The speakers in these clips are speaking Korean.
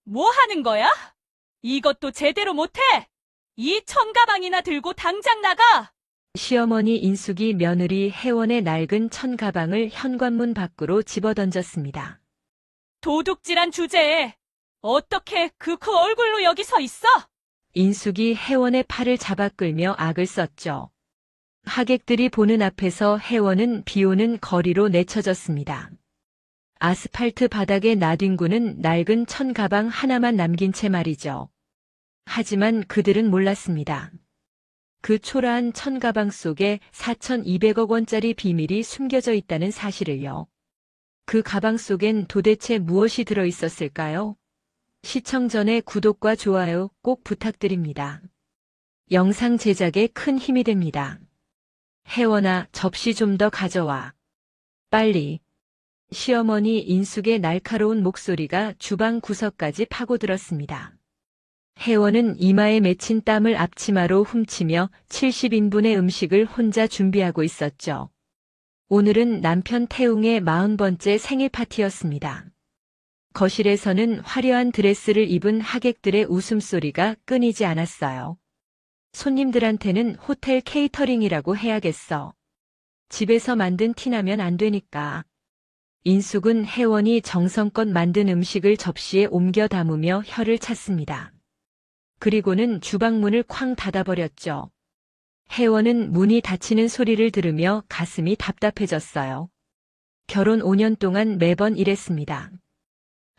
뭐 하는 거야? 이것도 제대로 못해? 이 천가방이나 들고 당장 나가! 시어머니 인숙이 며느리 혜원의 낡은 천가방을 현관문 밖으로 집어던졌습니다. 도둑질한 주제에 어떻게 그 얼굴로 여기 서 있어? 인숙이 혜원의 팔을 잡아 끌며 악을 썼죠. 하객들이 보는 앞에서 혜원은 비오는 거리로 내쳐졌습니다. 아스팔트 바닥에 나뒹구는 낡은 천가방 하나만 남긴 채 말이죠. 하지만 그들은 몰랐습니다. 그 초라한 천가방 속에 4,200억 원짜리 비밀이 숨겨져 있다는 사실을요. 그 가방 속엔 도대체 무엇이 들어 있었을까요? 시청 전에 구독과 좋아요 꼭 부탁드립니다. 영상 제작에 큰 힘이 됩니다. 혜원아, 접시 좀 더 가져와. 빨리. 시어머니 인숙의 날카로운 목소리가 주방 구석까지 파고들었습니다. 혜원은 이마에 맺힌 땀을 앞치마로 훔치며 70인분의 음식을 혼자 준비하고 있었죠. 오늘은 남편 태웅의 40번째 생일 파티였습니다. 거실에서는 화려한 드레스를 입은 하객들의 웃음소리가 끊이지 않았어요. 손님들한테는 호텔 케이터링이라고 해야겠어. 집에서 만든 티나면 안 되니까. 인숙은 혜원이 정성껏 만든 음식을 접시에 옮겨 담으며 혀를 찼습니다. 그리고는 주방문을 쾅 닫아버렸죠. 혜원은 문이 닫히는 소리를 들으며 가슴이 답답해졌어요. 결혼 5년 동안 매번 이랬습니다.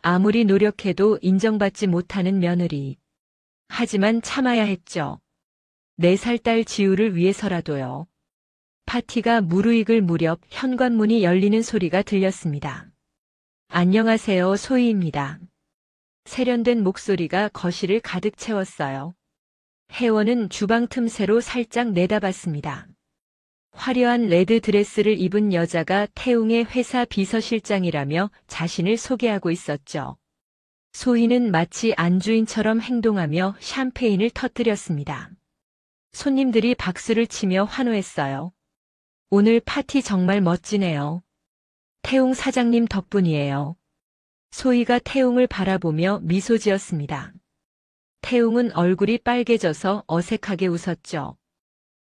아무리 노력해도 인정받지 못하는 며느리. 하지만 참아야 했죠. 4살 딸 지우를 위해서라도요. 파티가 무르익을 무렵 현관문이 열리는 소리가 들렸습니다. 안녕하세요, 소희입니다. 세련된 목소리가 거실을 가득 채웠어요. 혜원은 주방 틈새로 살짝 내다봤습니다. 화려한 레드 드레스를 입은 여자가 태웅의 회사 비서실장이라며 자신을 소개하고 있었죠. 소희는 마치 안주인처럼 행동하며 샴페인을 터뜨렸습니다. 손님들이 박수를 치며 환호했어요. 오늘 파티 정말 멋지네요. 태웅 사장님 덕분이에요. 소희가 태웅을 바라보며 미소 지었습니다. 태웅은 얼굴이 빨개져서 어색하게 웃었죠.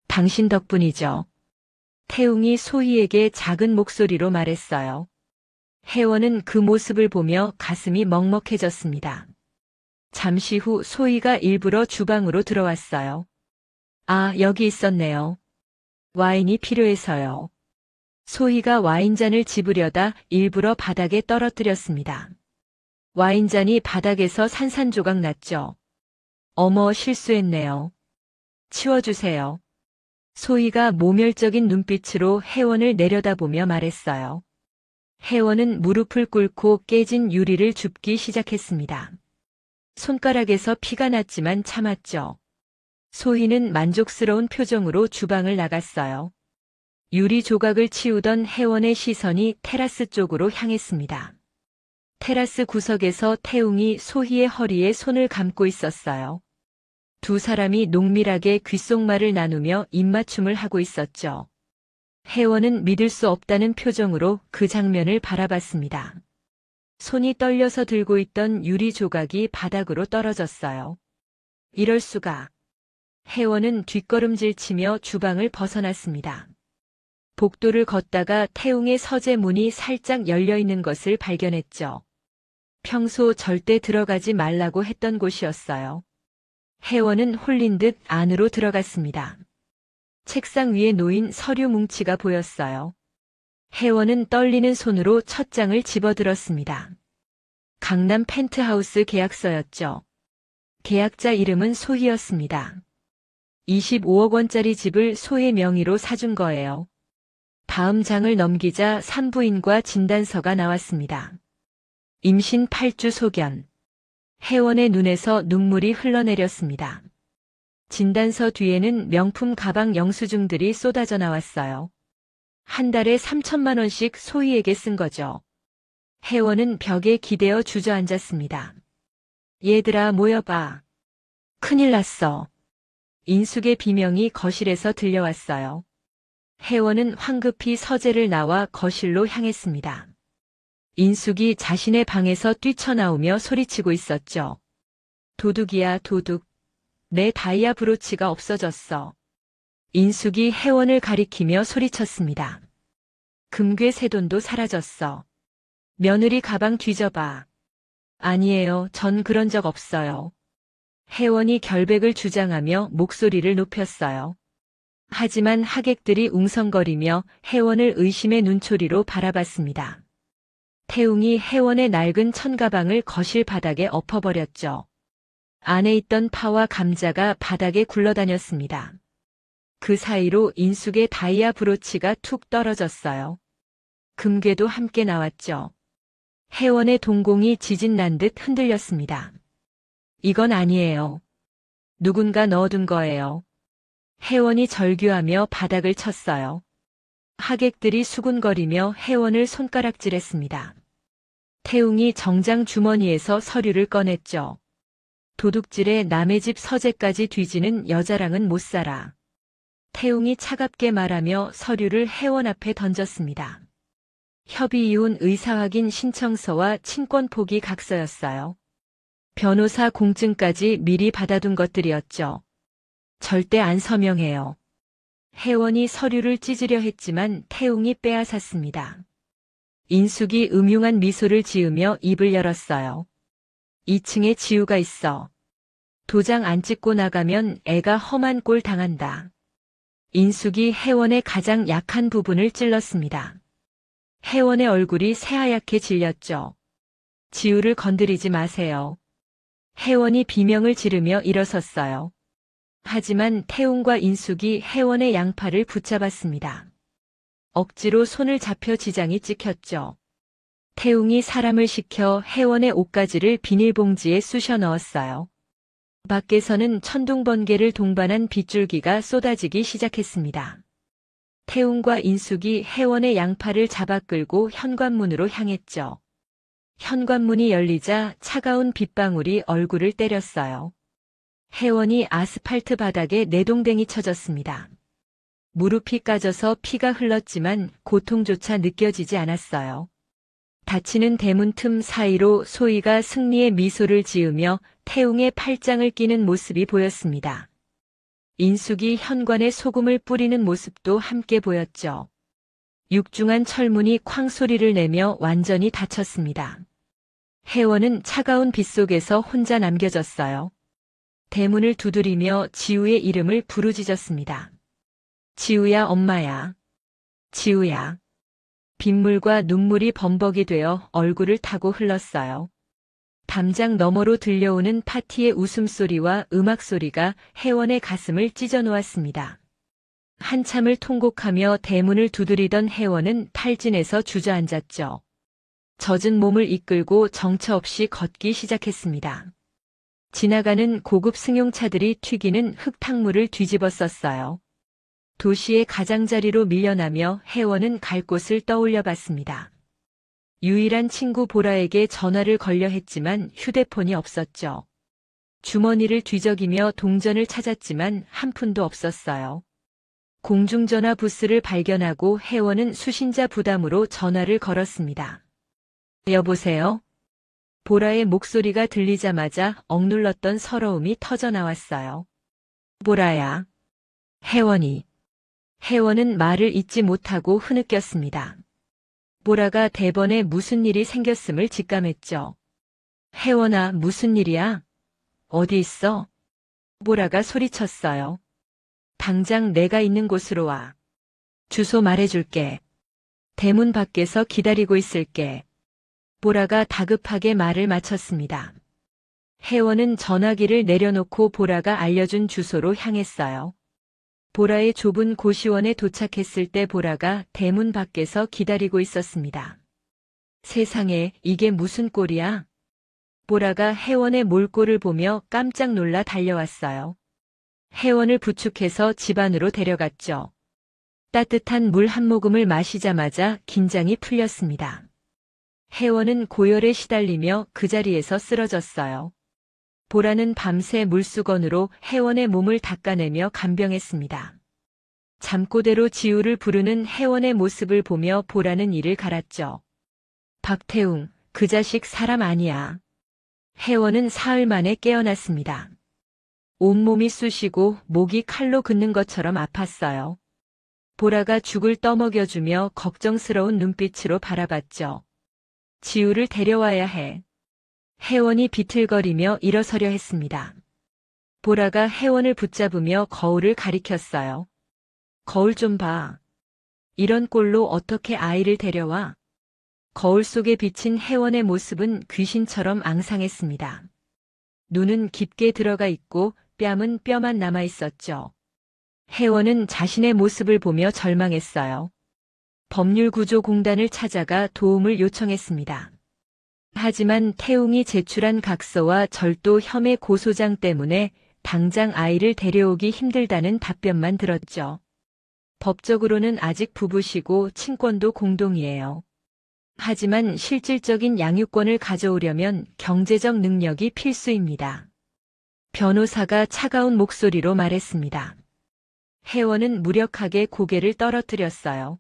당신 덕분이죠. 태웅이 소희에게 작은 목소리로 말했어요. 혜원은 그 모습을 보며 가슴이 먹먹해졌습니다. 잠시 후 소희가 일부러 주방으로 들어왔어요. 아, 여기 있었네요. 와인이 필요해서요. 소희가 와인잔을 집으려다 일부러 바닥에 떨어뜨렸습니다. 와인잔이 바닥에서 산산조각 났죠. 어머, 실수했네요. 치워주세요. 소희가 모멸적인 눈빛으로 혜원을 내려다보며 말했어요. 혜원은 무릎을 꿇고 깨진 유리를 줍기 시작했습니다. 손가락에서 피가 났지만 참았죠. 소희는 만족스러운 표정으로 주방을 나갔어요. 유리 조각을 치우던 혜원의 시선이 테라스 쪽으로 향했습니다. 테라스 구석에서 태웅이 소희의 허리에 손을 감고 있었어요. 두 사람이 농밀하게 귓속말을 나누며 입맞춤을 하고 있었죠. 혜원은 믿을 수 없다는 표정으로 그 장면을 바라봤습니다. 손이 떨려서 들고 있던 유리 조각이 바닥으로 떨어졌어요. 이럴 수가. 혜원은 뒷걸음질치며 주방을 벗어났습니다. 복도를 걷다가 태웅의 서재 문이 살짝 열려 있는 것을 발견했죠. 평소 절대 들어가지 말라고 했던 곳이었어요. 혜원은 홀린 듯 안으로 들어갔습니다. 책상 위에 놓인 서류 뭉치가 보였어요. 혜원은 떨리는 손으로 첫 장을 집어들었습니다. 강남 펜트하우스 계약서였죠. 계약자 이름은 소희였습니다. 25억 원짜리 집을 소의 명의로 사준 거예요. 다음 장을 넘기자 산부인과 진단서가 나왔습니다. 임신 8주 소견. 혜원의 눈에서 눈물이 흘러내렸습니다. 진단서 뒤에는 명품 가방 영수증들이 쏟아져 나왔어요. 한 달에 3천만 원씩 소희에게 쓴 거죠. 혜원은 벽에 기대어 주저앉았습니다. 얘들아, 모여봐. 큰일 났어. 인숙의 비명이 거실에서 들려왔어요. 혜원은 황급히 서재를 나와 거실로 향했습니다. 인숙이 자신의 방에서 뛰쳐나오며 소리치고 있었죠. 도둑이야, 도둑. 내 다이아 브로치가 없어졌어. 인숙이 혜원을 가리키며 소리쳤습니다. 금괴 새 돈도 사라졌어. 며느리 가방 뒤져봐. 아니에요, 전 그런 적 없어요. 혜원이 결백을 주장하며 목소리를 높였어요. 하지만 하객들이 웅성거리며 혜원을 의심의 눈초리로 바라봤습니다. 태웅이 혜원의 낡은 천가방을 거실 바닥에 엎어버렸죠. 안에 있던 파와 감자가 바닥에 굴러다녔습니다. 그 사이로 인숙의 다이아 브로치가 툭 떨어졌어요. 금괴도 함께 나왔죠. 혜원의 동공이 지진 난 듯 흔들렸습니다. 이건 아니에요. 누군가 넣어둔 거예요. 혜원이 절규하며 바닥을 쳤어요. 하객들이 수군거리며 혜원을 손가락질했습니다. 태웅이 정장 주머니에서 서류를 꺼냈죠. 도둑질에 남의 집 서재까지 뒤지는 여자랑은 못 살아. 태웅이 차갑게 말하며 서류를 혜원 앞에 던졌습니다. 협의이혼 의사확인 신청서와 친권 포기 각서였어요. 변호사 공증까지 미리 받아둔 것들이었죠. 절대 안 서명해요. 혜원이 서류를 찢으려 했지만 태웅이 빼앗았습니다. 인숙이 음흉한 미소를 지으며 입을 열었어요. 2층에 지우가 있어. 도장 안 찍고 나가면 애가 험한 꼴 당한다. 인숙이 혜원의 가장 약한 부분을 찔렀습니다. 혜원의 얼굴이 새하얗게 질렸죠. 지우를 건드리지 마세요. 혜원이 비명을 지르며 일어섰어요. 하지만 태웅과 인숙이 혜원의 양팔을 붙잡았습니다. 억지로 손을 잡혀 지장이 찍혔죠. 태웅이 사람을 시켜 혜원의 옷가지를 비닐봉지에 쑤셔 넣었어요. 밖에서는 천둥번개를 동반한 빗줄기가 쏟아지기 시작했습니다. 태웅과 인숙이 혜원의 양팔을 잡아 끌고 현관문으로 향했죠. 현관문이 열리자 차가운 빗방울이 얼굴을 때렸어요. 혜원이 아스팔트 바닥에 내동댕이 쳐졌습니다. 무릎이 까져서 피가 흘렀지만 고통조차 느껴지지 않았어요. 닫히는 대문 틈 사이로 소희가 승리의 미소를 지으며 태웅의 팔짱을 끼는 모습이 보였습니다. 인숙이 현관에 소금을 뿌리는 모습도 함께 보였죠. 육중한 철문이 쾅 소리를 내며 완전히 닫혔습니다. 혜원은 차가운 빛 속에서 혼자 남겨졌어요. 대문을 두드리며 지우의 이름을 부르짖었습니다. 지우야, 엄마야. 지우야. 빗물과 눈물이 범벅이 되어 얼굴을 타고 흘렀어요. 담장 너머로 들려오는 파티의 웃음소리와 음악소리가 혜원의 가슴을 찢어놓았습니다. 한참을 통곡하며 대문을 두드리던 혜원은 탈진해서 주저앉았죠. 젖은 몸을 이끌고 정처 없이 걷기 시작했습니다. 지나가는 고급 승용차들이 튀기는 흙탕물을 뒤집었었어요. 도시의 가장자리로 밀려나며 혜원은 갈 곳을 떠올려 봤습니다. 유일한 친구 보라에게 전화를 걸려 했지만 휴대폰이 없었죠. 주머니를 뒤적이며 동전을 찾았지만 한 푼도 없었어요. 공중전화 부스를 발견하고 혜원은 수신자 부담으로 전화를 걸었습니다. 여보세요? 보라의 목소리가 들리자마자 억눌렀던 서러움이 터져나왔어요. 보라야. 혜원이. 혜원은 말을 잇지 못하고 흐느꼈습니다. 보라가 대번에 무슨 일이 생겼음을 직감했죠. 혜원아, 무슨 일이야? 어디 있어? 보라가 소리쳤어요. 당장 내가 있는 곳으로 와. 주소 말해줄게. 대문 밖에서 기다리고 있을게. 보라가 다급하게 말을 마쳤습니다. 혜원은 전화기를 내려놓고 보라가 알려준 주소로 향했어요. 보라의 좁은 고시원에 도착했을 때 보라가 대문 밖에서 기다리고 있었습니다. 세상에, 이게 무슨 꼴이야? 보라가 혜원의 몰골을 보며 깜짝 놀라 달려왔어요. 혜원을 부축해서 집 안으로 데려갔죠. 따뜻한 물 한 모금을 마시자마자 긴장이 풀렸습니다. 혜원은 고열에 시달리며 그 자리에서 쓰러졌어요. 보라는 밤새 물수건으로 혜원의 몸을 닦아내며 간병했습니다. 잠꼬대로 지우를 부르는 혜원의 모습을 보며 보라는 이를 갈았죠. 박태웅, 그 자식 사람 아니야. 혜원은 사흘 만에 깨어났습니다. 온몸이 쑤시고 목이 칼로 긋는 것처럼 아팠어요. 보라가 죽을 떠먹여주며 걱정스러운 눈빛으로 바라봤죠. 지우를 데려와야 해. 혜원이 비틀거리며 일어서려 했습니다. 보라가 혜원을 붙잡으며 거울을 가리켰어요. 거울 좀 봐. 이런 꼴로 어떻게 아이를 데려와? 거울 속에 비친 혜원의 모습은 귀신처럼 앙상했습니다. 눈은 깊게 들어가 있고 뺨은 뼈만 남아 있었죠. 혜원은 자신의 모습을 보며 절망했어요. 법률구조공단을 찾아가 도움을 요청했습니다. 하지만 태웅이 제출한 각서와 절도 혐의 고소장 때문에 당장 아이를 데려오기 힘들다는 답변만 들었죠. 법적으로는 아직 부부시고 친권도 공동이에요. 하지만 실질적인 양육권을 가져오려면 경제적 능력이 필수입니다. 변호사가 차가운 목소리로 말했습니다. 혜원은 무력하게 고개를 떨어뜨렸어요.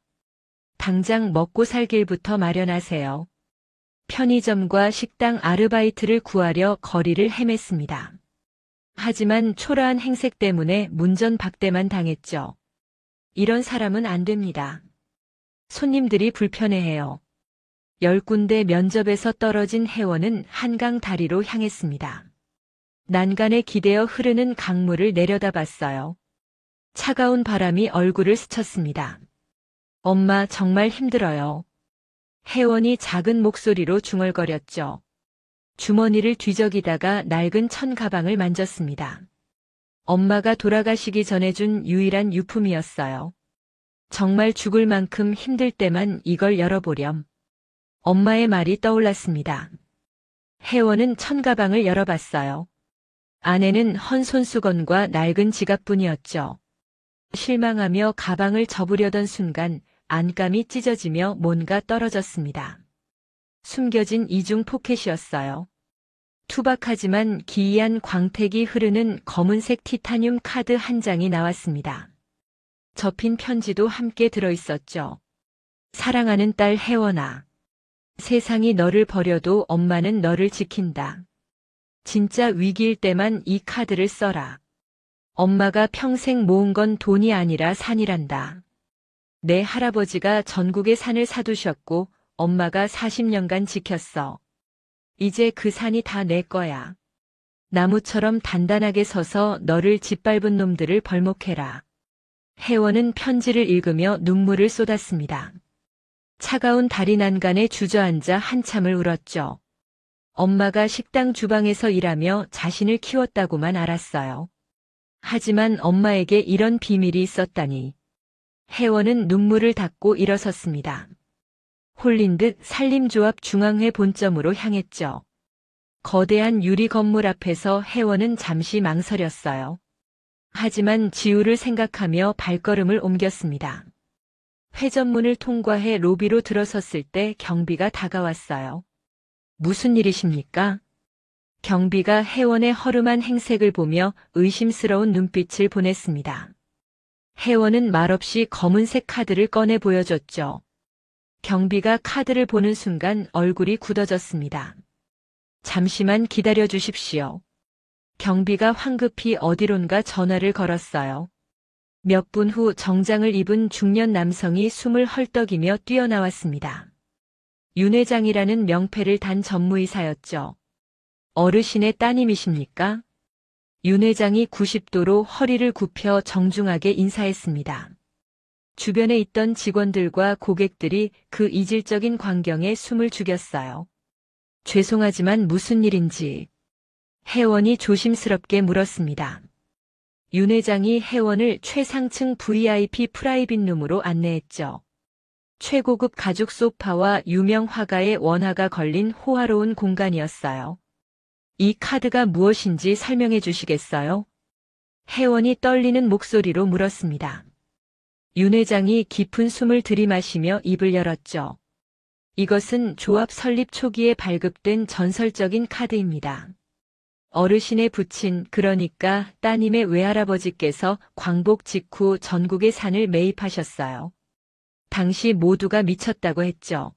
당장 먹고 살 길부터 마련하세요. 편의점과 식당 아르바이트를 구하려 거리를 헤맸습니다. 하지만 초라한 행색 때문에 문전박대만 당했죠. 이런 사람은 안 됩니다. 손님들이 불편해해요. 10군데 면접에서 떨어진 혜원은 한강 다리로 향했습니다. 난간에 기대어 흐르는 강물을 내려다봤어요. 차가운 바람이 얼굴을 스쳤습니다. 엄마 정말 힘들어요. 혜원이 작은 목소리로 중얼거렸죠. 주머니를 뒤적이다가 낡은 천 가방을 만졌습니다. 엄마가 돌아가시기 전에 준 유일한 유품이었어요. 정말 죽을 만큼 힘들 때만 이걸 열어보렴. 엄마의 말이 떠올랐습니다. 혜원은 천 가방을 열어봤어요. 안에는 헌 손수건과 낡은 지갑뿐이었죠. 실망하며 가방을 접으려던 순간 안감이 찢어지며 뭔가 떨어졌습니다. 숨겨진 이중 포켓이었어요. 투박하지만 기이한 광택이 흐르는 검은색 티타늄 카드 한 장이 나왔습니다. 접힌 편지도 함께 들어있었죠. 사랑하는 딸 혜원아. 세상이 너를 버려도 엄마는 너를 지킨다. 진짜 위기일 때만 이 카드를 써라. 엄마가 평생 모은 건 돈이 아니라 산이란다. 내 할아버지가 전국에 산을 사두셨고 엄마가 40년간 지켰어. 이제 그 산이 다 내 거야. 나무처럼 단단하게 서서 너를 짓밟은 놈들을 벌목해라. 혜원은 편지를 읽으며 눈물을 쏟았습니다. 차가운 다리 난간에 주저앉아 한참을 울었죠. 엄마가 식당 주방에서 일하며 자신을 키웠다고만 알았어요. 하지만 엄마에게 이런 비밀이 있었다니. 혜원은 눈물을 닦고 일어섰습니다. 홀린 듯 산림조합 중앙회 본점으로 향했죠. 거대한 유리 건물 앞에서 혜원은 잠시 망설였어요. 하지만 지우를 생각하며 발걸음을 옮겼습니다. 회전문을 통과해 로비로 들어섰을 때 경비가 다가왔어요. 무슨 일이십니까? 경비가 혜원의 허름한 행색을 보며 의심스러운 눈빛을 보냈습니다. 혜원은 말없이 검은색 카드를 꺼내 보여줬죠. 경비가 카드를 보는 순간 얼굴이 굳어졌습니다. 잠시만 기다려 주십시오. 경비가 황급히 어디론가 전화를 걸었어요. 몇 분 후 정장을 입은 중년 남성이 숨을 헐떡이며 뛰어나왔습니다. 윤 회장이라는 명패를 단 전무이사였죠. 어르신의 따님이십니까? 윤 회장이 90도로 허리를 굽혀 정중하게 인사했습니다. 주변에 있던 직원들과 고객들이 그 이질적인 광경에 숨을 죽였어요. 죄송하지만 무슨 일인지 혜원이 조심스럽게 물었습니다. 윤 회장이 혜원을 최상층 VIP 프라이빗룸으로 안내했죠. 최고급 가죽 소파와 유명 화가의 원화가 걸린 호화로운 공간이었어요. 이 카드가 무엇인지 설명해 주시겠어요? 혜원이 떨리는 목소리로 물었습니다. 윤 회장이 깊은 숨을 들이마시며 입을 열었죠. 이것은 조합 설립 초기에 발급된 전설적인 카드입니다. 어르신의 부친, 그러니까 따님의 외할아버지께서 광복 직후 전국의 산을 매입하셨어요. 당시 모두가 미쳤다고 했죠.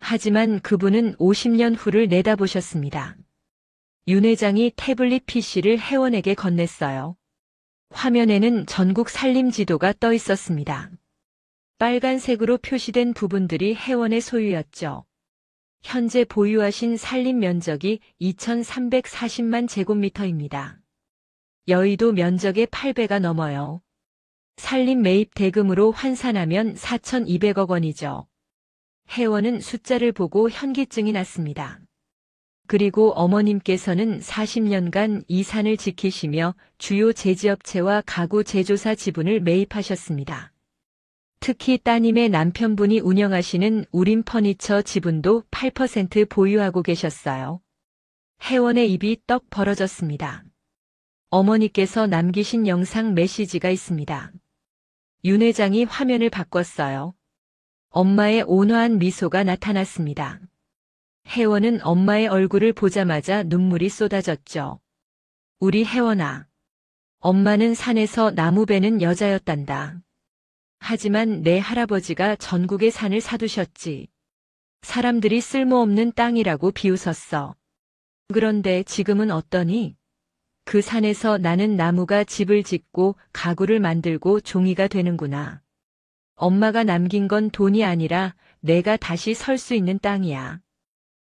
하지만 그분은 50년 후를 내다보셨습니다. 윤 회장이 태블릿 PC를 회원에게 건넸어요. 화면에는 전국 산림 지도가 떠 있었습니다. 빨간색으로 표시된 부분들이 회원의 소유였죠. 현재 보유하신 산림 면적이 2,340만 제곱미터입니다. 여의도 면적의 8배가 넘어요. 산림 매입 대금으로 환산하면 4,200억 원이죠. 회원은 숫자를 보고 현기증이 났습니다. 그리고 어머님께서는 40년간 이 산을 지키시며 주요 제지업체와 가구 제조사 지분을 매입하셨습니다. 특히 따님의 남편분이 운영하시는 우림 퍼니처 지분도 8% 보유하고 계셨어요. 회원의 입이 떡 벌어졌습니다. 어머니께서 남기신 영상 메시지가 있습니다. 윤 회장이 화면을 바꿨어요. 엄마의 온화한 미소가 나타났습니다. 회원은 엄마의 얼굴을 보자마자 눈물이 쏟아졌죠. 우리 회원아. 엄마는 산에서 나무 베는 여자였단다. 하지만 내 할아버지가 전국의 산을 사두셨지. 사람들이 쓸모없는 땅이라고 비웃었어. 그런데 지금은 어떠니? 그 산에서 나는 나무가 집을 짓고 가구를 만들고 종이가 되는구나. 엄마가 남긴 건 돈이 아니라 내가 다시 설 수 있는 땅이야.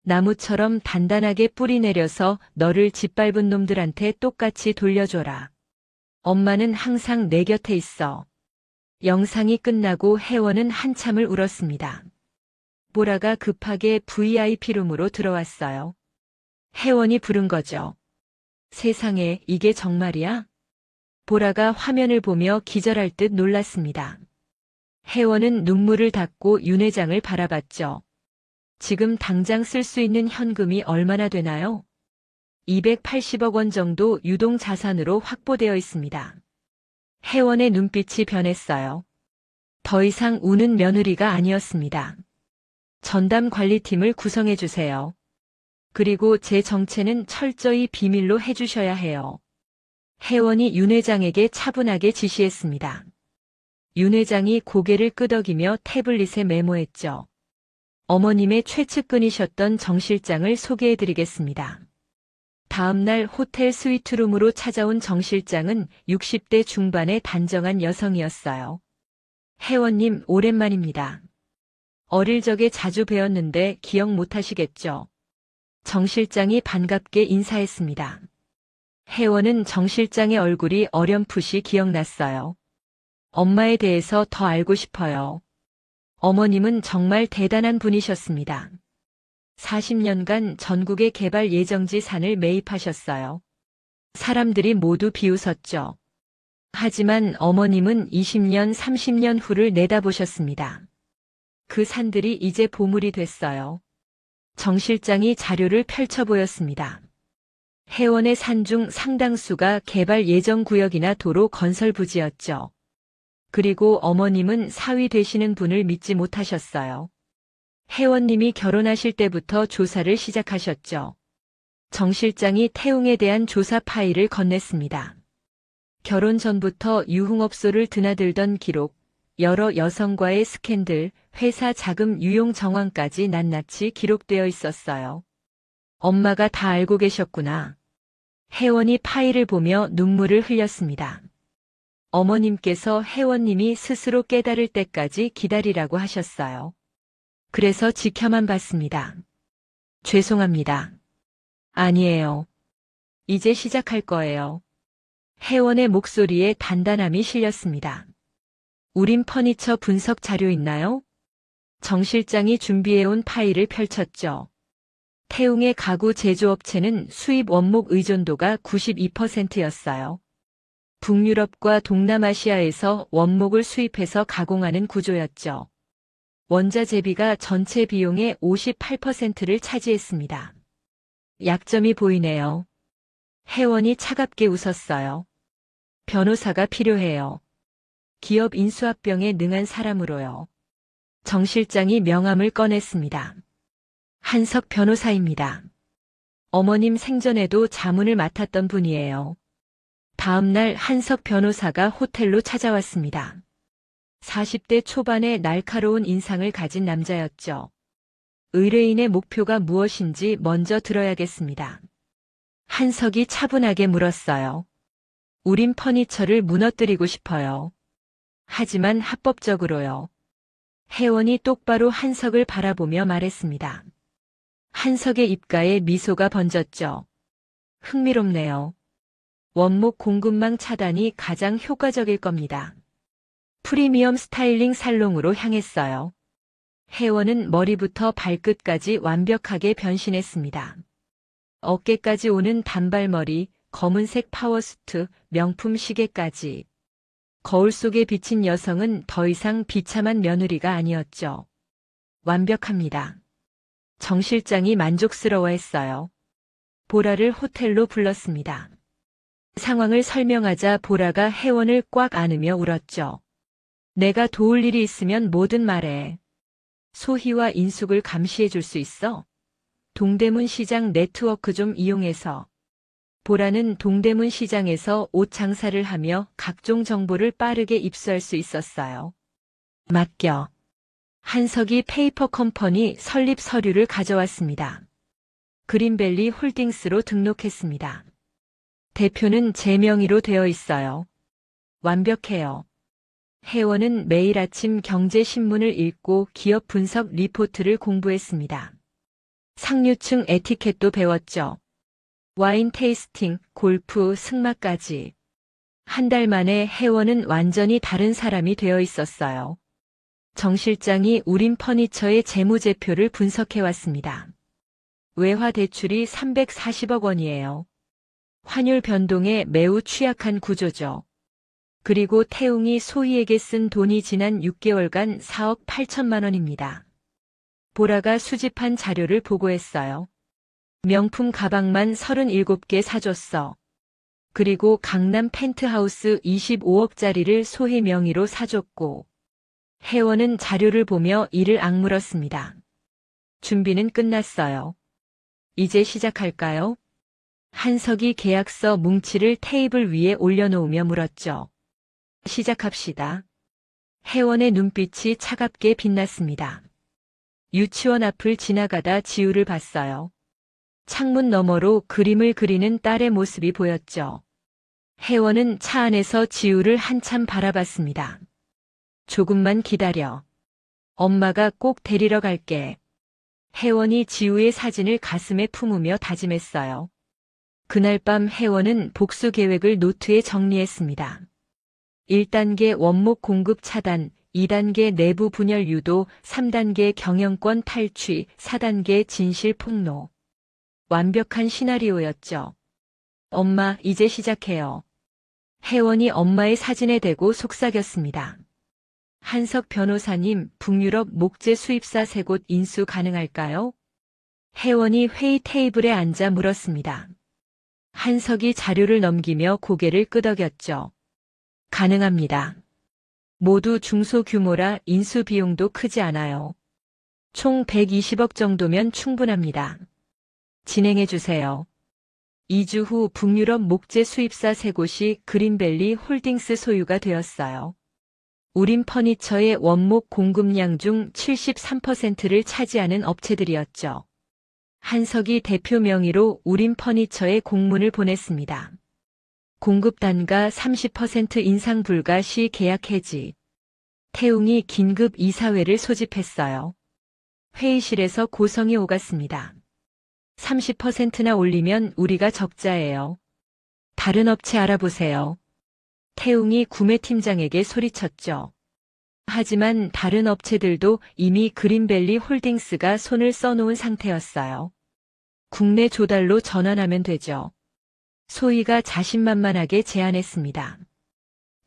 나무처럼 단단하게 뿌리 내려서 너를 짓밟은 놈들한테 똑같이 돌려줘라. 엄마는 항상 내 곁에 있어. 영상이 끝나고 회원은 한참을 울었습니다. 보라가 급하게 VIP룸으로 들어왔어요. 회원이 부른 거죠. 세상에 이게 정말이야? 보라가 화면을 보며 기절할 듯 놀랐습니다. 회원은 눈물을 닦고 윤 회장을 바라봤죠. 지금 당장 쓸 수 있는 현금이 얼마나 되나요? 280억 원 정도 유동 자산으로 확보되어 있습니다. 회원의 눈빛이 변했어요. 더 이상 우는 며느리가 아니었습니다. 전담 관리팀을 구성해 주세요. 그리고 제 정체는 철저히 비밀로 해주셔야 해요. 회원이 윤 회장에게 차분하게 지시했습니다. 윤 회장이 고개를 끄덕이며 태블릿에 메모했죠. 어머님의 최측근이셨던 정 실장을 소개해드리겠습니다. 다음날 호텔 스위트룸으로 찾아온 정 실장은 60대 중반의 단정한 여성이었어요. 회원님, 오랜만입니다. 어릴 적에 자주 뵈었는데 기억 못하시겠죠? 정 실장이 반갑게 인사했습니다. 회원은 정 실장의 얼굴이 어렴풋이 기억났어요. 엄마에 대해서 더 알고 싶어요. 어머님은 정말 대단한 분이셨습니다. 40년간 전국의 개발 예정지 산을 매입하셨어요. 사람들이 모두 비웃었죠. 하지만 어머님은 20년, 30년 후를 내다보셨습니다. 그 산들이 이제 보물이 됐어요. 정 실장이 자료를 펼쳐 보였습니다. 회원의 산 중 상당수가 개발 예정 구역이나 도로 건설 부지였죠. 그리고 어머님은 사위 되시는 분을 믿지 못하셨어요. 회원님이 결혼하실 때부터 조사를 시작하셨죠. 정 실장이 태웅에 대한 조사 파일을 건넸습니다. 결혼 전부터 유흥업소를 드나들던 기록, 여러 여성과의 스캔들, 회사 자금 유용 정황까지 낱낱이 기록되어 있었어요. 엄마가 다 알고 계셨구나. 회원이 파일을 보며 눈물을 흘렸습니다. 어머님께서 회원님이 스스로 깨달을 때까지 기다리라고 하셨어요. 그래서 지켜만 봤습니다. 죄송합니다. 아니에요. 이제 시작할 거예요. 회원의 목소리에 단단함이 실렸습니다. 우림 퍼니처 분석 자료 있나요? 정 실장이 준비해온 파일을 펼쳤죠. 태웅의 가구 제조업체는 수입 원목 의존도가 92%였어요. 북유럽과 동남아시아에서 원목을 수입해서 가공하는 구조였죠. 원자재비가 전체 비용의 58%를 차지했습니다. 약점이 보이네요. 회원이 차갑게 웃었어요. 변호사가 필요해요. 기업 인수합병에 능한 사람으로요. 정 실장이 명함을 꺼냈습니다. 한석 변호사입니다. 어머님 생전에도 자문을 맡았던 분이에요. 다음 날 한석 변호사가 호텔로 찾아왔습니다. 40대 초반의 날카로운 인상을 가진 남자였죠. 의뢰인의 목표가 무엇인지 먼저 들어야겠습니다. 한석이 차분하게 물었어요. 우린 퍼니처를 무너뜨리고 싶어요. 하지만 합법적으로요. 혜원이 똑바로 한석을 바라보며 말했습니다. 한석의 입가에 미소가 번졌죠. 흥미롭네요. 원목 공급망 차단이 가장 효과적일 겁니다. 프리미엄 스타일링 살롱으로 향했어요. 혜원은 머리부터 발끝까지 완벽하게 변신했습니다. 어깨까지 오는 단발머리, 검은색 파워수트, 명품 시계까지. 거울 속에 비친 여성은 더 이상 비참한 며느리가 아니었죠. 완벽합니다. 정 실장이 만족스러워했어요. 보라를 호텔로 불렀습니다. 상황을 설명하자 보라가 혜원을 꽉 안으며 울었죠. 내가 도울 일이 있으면 뭐든 말해. 소희와 인숙을 감시해 줄 수 있어? 동대문 시장 네트워크 좀 이용해서. 보라는 동대문 시장에서 옷 장사를 하며 각종 정보를 빠르게 입수할 수 있었어요. 맡겨. 한석이 페이퍼 컴퍼니 설립 서류를 가져왔습니다. 그린밸리 홀딩스로 등록했습니다. 대표는 제 명의로 되어 있어요. 완벽해요. 혜원은 매일 아침 경제신문을 읽고 기업 분석 리포트를 공부했습니다. 상류층 에티켓도 배웠죠. 와인 테이스팅, 골프, 승마까지. 한 달 만에 혜원은 완전히 다른 사람이 되어 있었어요. 정 실장이 우린 퍼니처의 재무제표를 분석해왔습니다. 외화 대출이 340억 원이에요. 환율 변동에 매우 취약한 구조죠. 그리고 태웅이 소희에게 쓴 돈이 지난 6개월간 4억 8천만 원입니다. 보라가 수집한 자료를 보고했어요. 명품 가방만 37개 사줬어. 그리고 강남 펜트하우스 25억짜리를 소희 명의로 사줬고. 혜원은 자료를 보며 이를 악물었습니다. 준비는 끝났어요. 이제 시작할까요? 한석이 계약서 뭉치를 테이블 위에 올려놓으며 물었죠. 시작합시다. 혜원의 눈빛이 차갑게 빛났습니다. 유치원 앞을 지나가다 지우를 봤어요. 창문 너머로 그림을 그리는 딸의 모습이 보였죠. 혜원은 차 안에서 지우를 한참 바라봤습니다. 조금만 기다려. 엄마가 꼭 데리러 갈게. 혜원이 지우의 사진을 가슴에 품으며 다짐했어요. 그날 밤 혜원은 복수 계획을 노트에 정리했습니다. 1단계 원목 공급 차단, 2단계 내부 분열 유도, 3단계 경영권 탈취, 4단계 진실 폭로. 완벽한 시나리오였죠. 엄마, 이제 시작해요. 혜원이 엄마의 사진에 대고 속삭였습니다. 한석 변호사님, 북유럽 목재 수입사 3곳 인수 가능할까요? 혜원이 회의 테이블에 앉아 물었습니다. 한석이 자료를 넘기며 고개를 끄덕였죠. 가능합니다. 모두 중소규모라 인수 비용도 크지 않아요. 총 120억 정도면 충분합니다. 진행해 주세요. 2주 후 북유럽 목재 수입사 3곳이 그린밸리 홀딩스 소유가 되었어요. 우린 퍼니처의 원목 공급량 중 73%를 차지하는 업체들이었죠. 한석이 대표 명의로 우린 퍼니처에 공문을 보냈습니다. 공급 단가 30% 인상 불가 시 계약 해지. 태웅이 긴급 이사회를 소집했어요. 회의실에서 고성이 오갔습니다. 30%나 올리면 우리가 적자예요. 다른 업체 알아보세요. 태웅이 구매팀장에게 소리쳤죠. 하지만 다른 업체들도 이미 그린밸리 홀딩스가 손을 써놓은 상태였어요. 국내 조달로 전환하면 되죠. 소희가 자신만만하게 제안했습니다.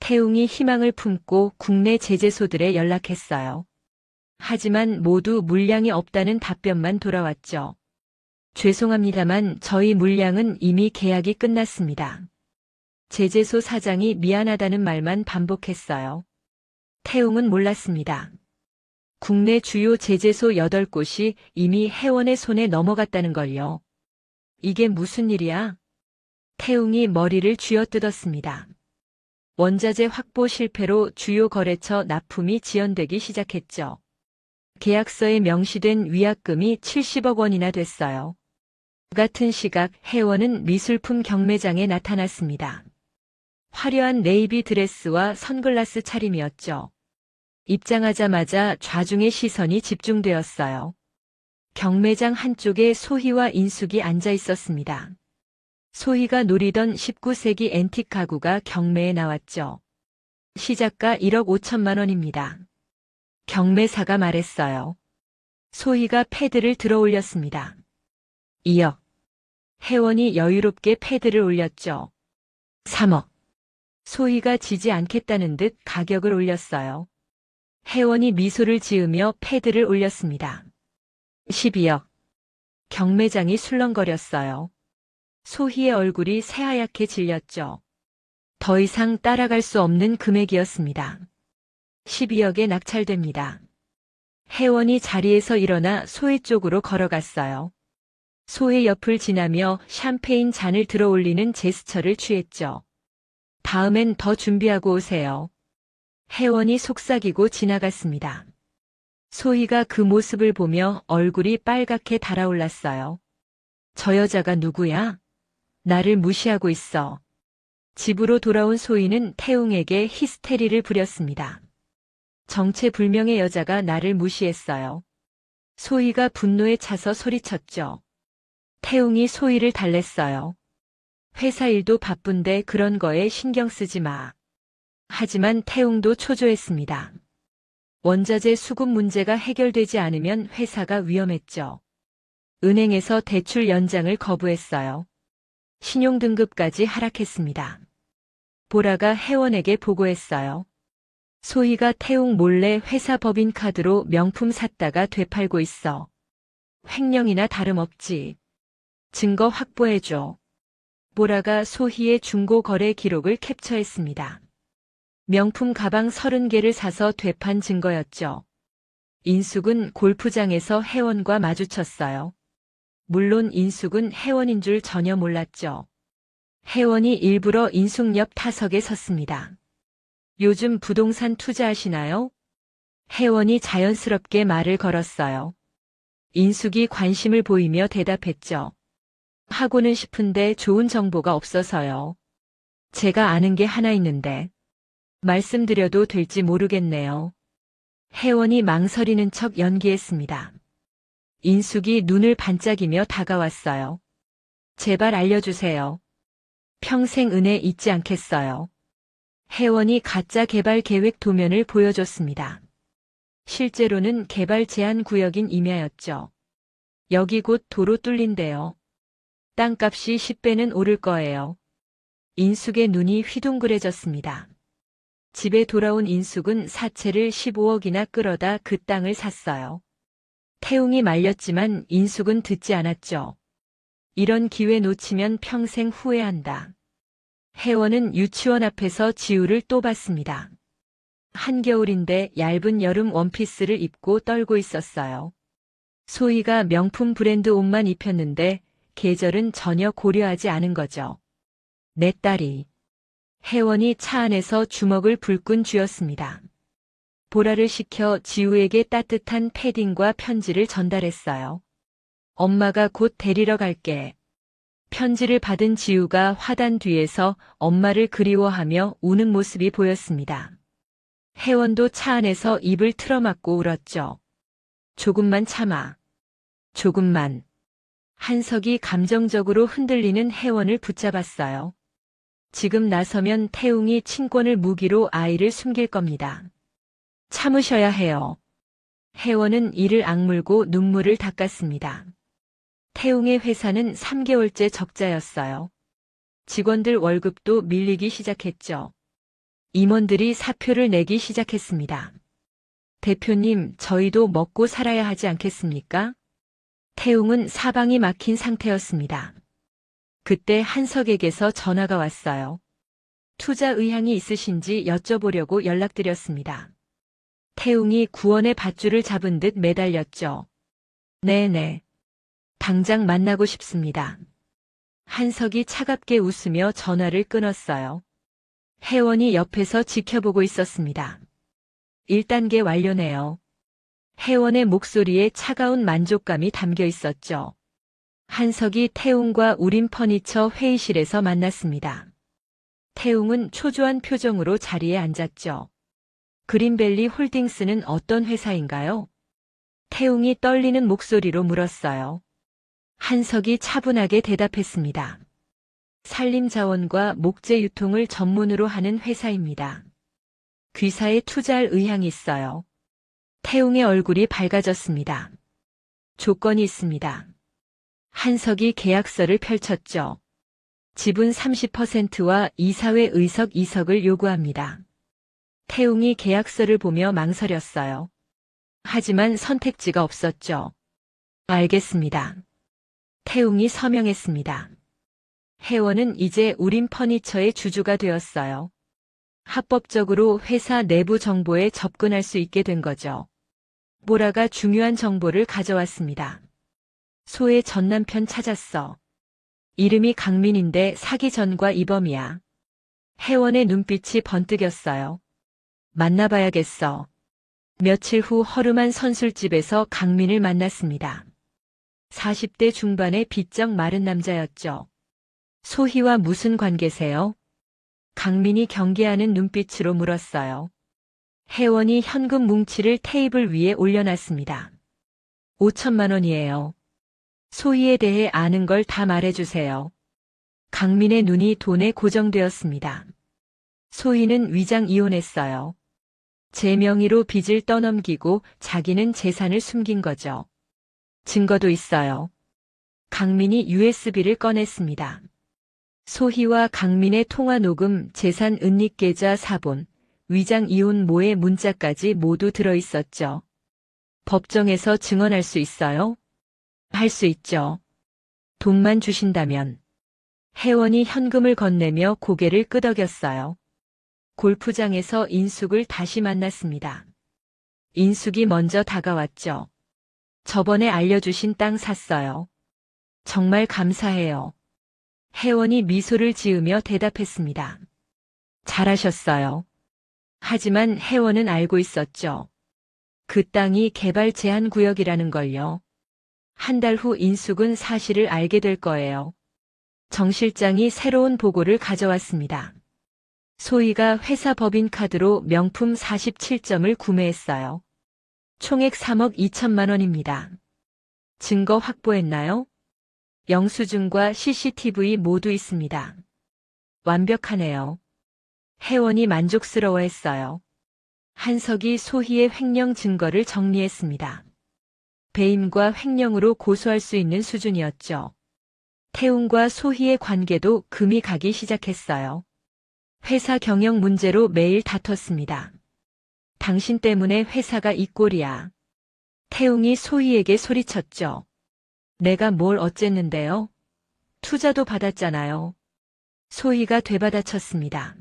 태웅이 희망을 품고 국내 제재소들에 연락했어요. 하지만 모두 물량이 없다는 답변만 돌아왔죠. 죄송합니다만 저희 물량은 이미 계약이 끝났습니다. 제재소 사장이 미안하다는 말만 반복했어요. 태웅은 몰랐습니다. 국내 주요 제재소 8곳이 이미 혜원의 손에 넘어갔다는 걸요. 이게 무슨 일이야? 태웅이 머리를 쥐어뜯었습니다. 원자재 확보 실패로 주요 거래처 납품이 지연되기 시작했죠. 계약서에 명시된 위약금이 70억 원이나 됐어요. 같은 시각 혜원은 미술품 경매장에 나타났습니다. 화려한 네이비 드레스와 선글라스 차림이었죠. 입장하자마자 좌중의 시선이 집중되었어요. 경매장 한쪽에 소희와 인숙이 앉아 있었습니다. 소희가 노리던 19세기 앤틱 가구가 경매에 나왔죠. 시작가 1억 5천만 원입니다. 경매사가 말했어요. 소희가 패드를 들어 올렸습니다. 2억. 혜원이 여유롭게 패드를 올렸죠. 3억. 소희가 지지 않겠다는 듯 가격을 올렸어요. 혜원이 미소를 지으며 패드를 올렸습니다. 12억. 경매장이 술렁거렸어요. 소희의 얼굴이 새하얗게 질렸죠. 더 이상 따라갈 수 없는 금액이었습니다. 12억에 낙찰됩니다. 혜원이 자리에서 일어나 소희 쪽으로 걸어갔어요. 소희 옆을 지나며 샴페인 잔을 들어 올리는 제스처를 취했죠. 다음엔 더 준비하고 오세요. 혜원이 속삭이고 지나갔습니다. 소희가 그 모습을 보며 얼굴이 빨갛게 달아올랐어요. 저 여자가 누구야? 나를 무시하고 있어. 집으로 돌아온 소희는 태웅에게 히스테리를 부렸습니다. 정체불명의 여자가 나를 무시했어요. 소희가 분노에 차서 소리쳤죠. 태웅이 소희를 달랬어요. 회사 일도 바쁜데 그런 거에 신경 쓰지 마. 하지만 태웅도 초조했습니다. 원자재 수급 문제가 해결되지 않으면 회사가 위험했죠. 은행에서 대출 연장을 거부했어요. 신용등급까지 하락했습니다. 보라가 혜원에게 보고했어요. 소희가 태웅 몰래 회사 법인카드로 명품 샀다가 되팔고 있어. 횡령이나 다름없지. 증거 확보해줘. 보라가 소희의 중고거래 기록을 캡처했습니다. 명품 가방 30개를 사서 되판 증거였죠. 인숙은 골프장에서 혜원과 마주쳤어요. 물론 인숙은 혜원인 줄 전혀 몰랐죠. 혜원이 일부러 인숙 옆 타석에 섰습니다. 요즘 부동산 투자하시나요? 혜원이 자연스럽게 말을 걸었어요. 인숙이 관심을 보이며 대답했죠. 하고는 싶은데 좋은 정보가 없어서요. 제가 아는 게 하나 있는데 말씀드려도 될지 모르겠네요. 혜원이 망설이는 척 연기했습니다. 인숙이 눈을 반짝이며 다가왔어요. 제발 알려주세요. 평생 은혜 잊지 않겠어요. 혜원이 가짜 개발 계획 도면을 보여줬습니다. 실제로는 개발 제한 구역인 임야였죠. 여기 곧 도로 뚫린대요. 땅값이 10배는 오를 거예요. 인숙의 눈이 휘둥그레졌습니다. 집에 돌아온 인숙은 사채를 15억이나 끌어다 그 땅을 샀어요. 태웅이 말렸지만 인숙은 듣지 않았죠. 이런 기회 놓치면 평생 후회한다. 혜원은 유치원 앞에서 지우를 또 봤습니다. 한겨울인데 얇은 여름 원피스를 입고 떨고 있었어요. 소희가 명품 브랜드 옷만 입혔는데 계절은 전혀 고려하지 않은 거죠. 내 딸이. 혜원이 차 안에서 주먹을 불끈 쥐었습니다. 보라를 시켜 지우에게 따뜻한 패딩과 편지를 전달했어요. 엄마가 곧 데리러 갈게. 편지를 받은 지우가 화단 뒤에서 엄마를 그리워하며 우는 모습이 보였습니다. 혜원도 차 안에서 입을 틀어막고 울었죠. 조금만 참아. 조금만. 한석이 감정적으로 흔들리는 혜원을 붙잡았어요. 지금 나서면 태웅이 친권을 무기로 아이를 숨길 겁니다. 참으셔야 해요. 혜원은 이를 악물고 눈물을 닦았습니다. 태웅의 회사는 3개월째 적자였어요. 직원들 월급도 밀리기 시작했죠. 임원들이 사표를 내기 시작했습니다. 대표님, 저희도 먹고 살아야 하지 않겠습니까? 태웅은 사방이 막힌 상태였습니다. 그때 한석에게서 전화가 왔어요. 투자 의향이 있으신지 여쭤보려고 연락드렸습니다. 태웅이 구원의 밧줄을 잡은 듯 매달렸죠. 네네. 당장 만나고 싶습니다. 한석이 차갑게 웃으며 전화를 끊었어요. 혜원이 옆에서 지켜보고 있었습니다. 1단계 완료네요. 혜원의 목소리에 차가운 만족감이 담겨 있었죠. 한석이 태웅과 우림 퍼니처 회의실에서 만났습니다. 태웅은 초조한 표정으로 자리에 앉았죠. 그린밸리 홀딩스는 어떤 회사인가요? 태웅이 떨리는 목소리로 물었어요. 한석이 차분하게 대답했습니다. 산림자원과 목재 유통을 전문으로 하는 회사입니다. 귀사에 투자할 의향이 있어요. 태웅의 얼굴이 밝아졌습니다. 조건이 있습니다. 한석이 계약서를 펼쳤죠. 지분 30%와 이사회 의석 2석을 요구합니다. 태웅이 계약서를 보며 망설였어요. 하지만 선택지가 없었죠. 알겠습니다. 태웅이 서명했습니다. 혜원은 이제 우림 퍼니처의 주주가 되었어요. 합법적으로 회사 내부 정보에 접근할 수 있게 된 거죠. 보라가 중요한 정보를 가져왔습니다. 소의 전 남편 찾았어. 이름이 강민인데 사기 전과 이범이야. 혜원의 눈빛이 번뜩였어요. 만나봐야겠어. 며칠 후 허름한 선술집에서 강민을 만났습니다. 40대 중반의 비쩍 마른 남자였죠. 소희와 무슨 관계세요? 강민이 경계하는 눈빛으로 물었어요. 혜원이 현금 뭉치를 테이블 위에 올려놨습니다. 5천만 원이에요. 소희에 대해 아는 걸 다 말해주세요. 강민의 눈이 돈에 고정되었습니다. 소희는 위장 이혼했어요. 제 명의로 빚을 떠넘기고 자기는 재산을 숨긴 거죠. 증거도 있어요. 강민이 USB를 꺼냈습니다. 소희와 강민의 통화 녹음, 재산 은닉 계좌 사본, 위장 이혼 모의 문자까지 모두 들어있었죠. 법정에서 증언할 수 있어요? 할 수 있죠. 돈만 주신다면. 혜원이 현금을 건네며 고개를 끄덕였어요. 골프장에서 인숙을 다시 만났습니다. 인숙이 먼저 다가왔죠. 저번에 알려주신 땅 샀어요. 정말 감사해요. 혜원이 미소를 지으며 대답했습니다. 잘하셨어요. 하지만 혜원은 알고 있었죠. 그 땅이 개발 제한 구역이라는 걸요. 한 달 후 인숙은 사실을 알게 될 거예요. 정 실장이 새로운 보고를 가져왔습니다. 소희가 회사 법인카드로 명품 47점을 구매했어요. 총액 3억 2천만 원입니다. 증거 확보했나요? 영수증과 CCTV 모두 있습니다. 완벽하네요. 혜원이 만족스러워했어요. 한석이 소희의 횡령 증거를 정리했습니다. 배임과 횡령으로 고소할 수 있는 수준이었죠. 태웅과 소희의 관계도 금이 가기 시작했어요. 회사 경영 문제로 매일 다퉜습니다. 당신 때문에 회사가 이 꼴이야. 태웅이 소희에게 소리쳤죠. 내가 뭘 어쨌는데요? 투자도 받았잖아요. 소희가 되받아쳤습니다.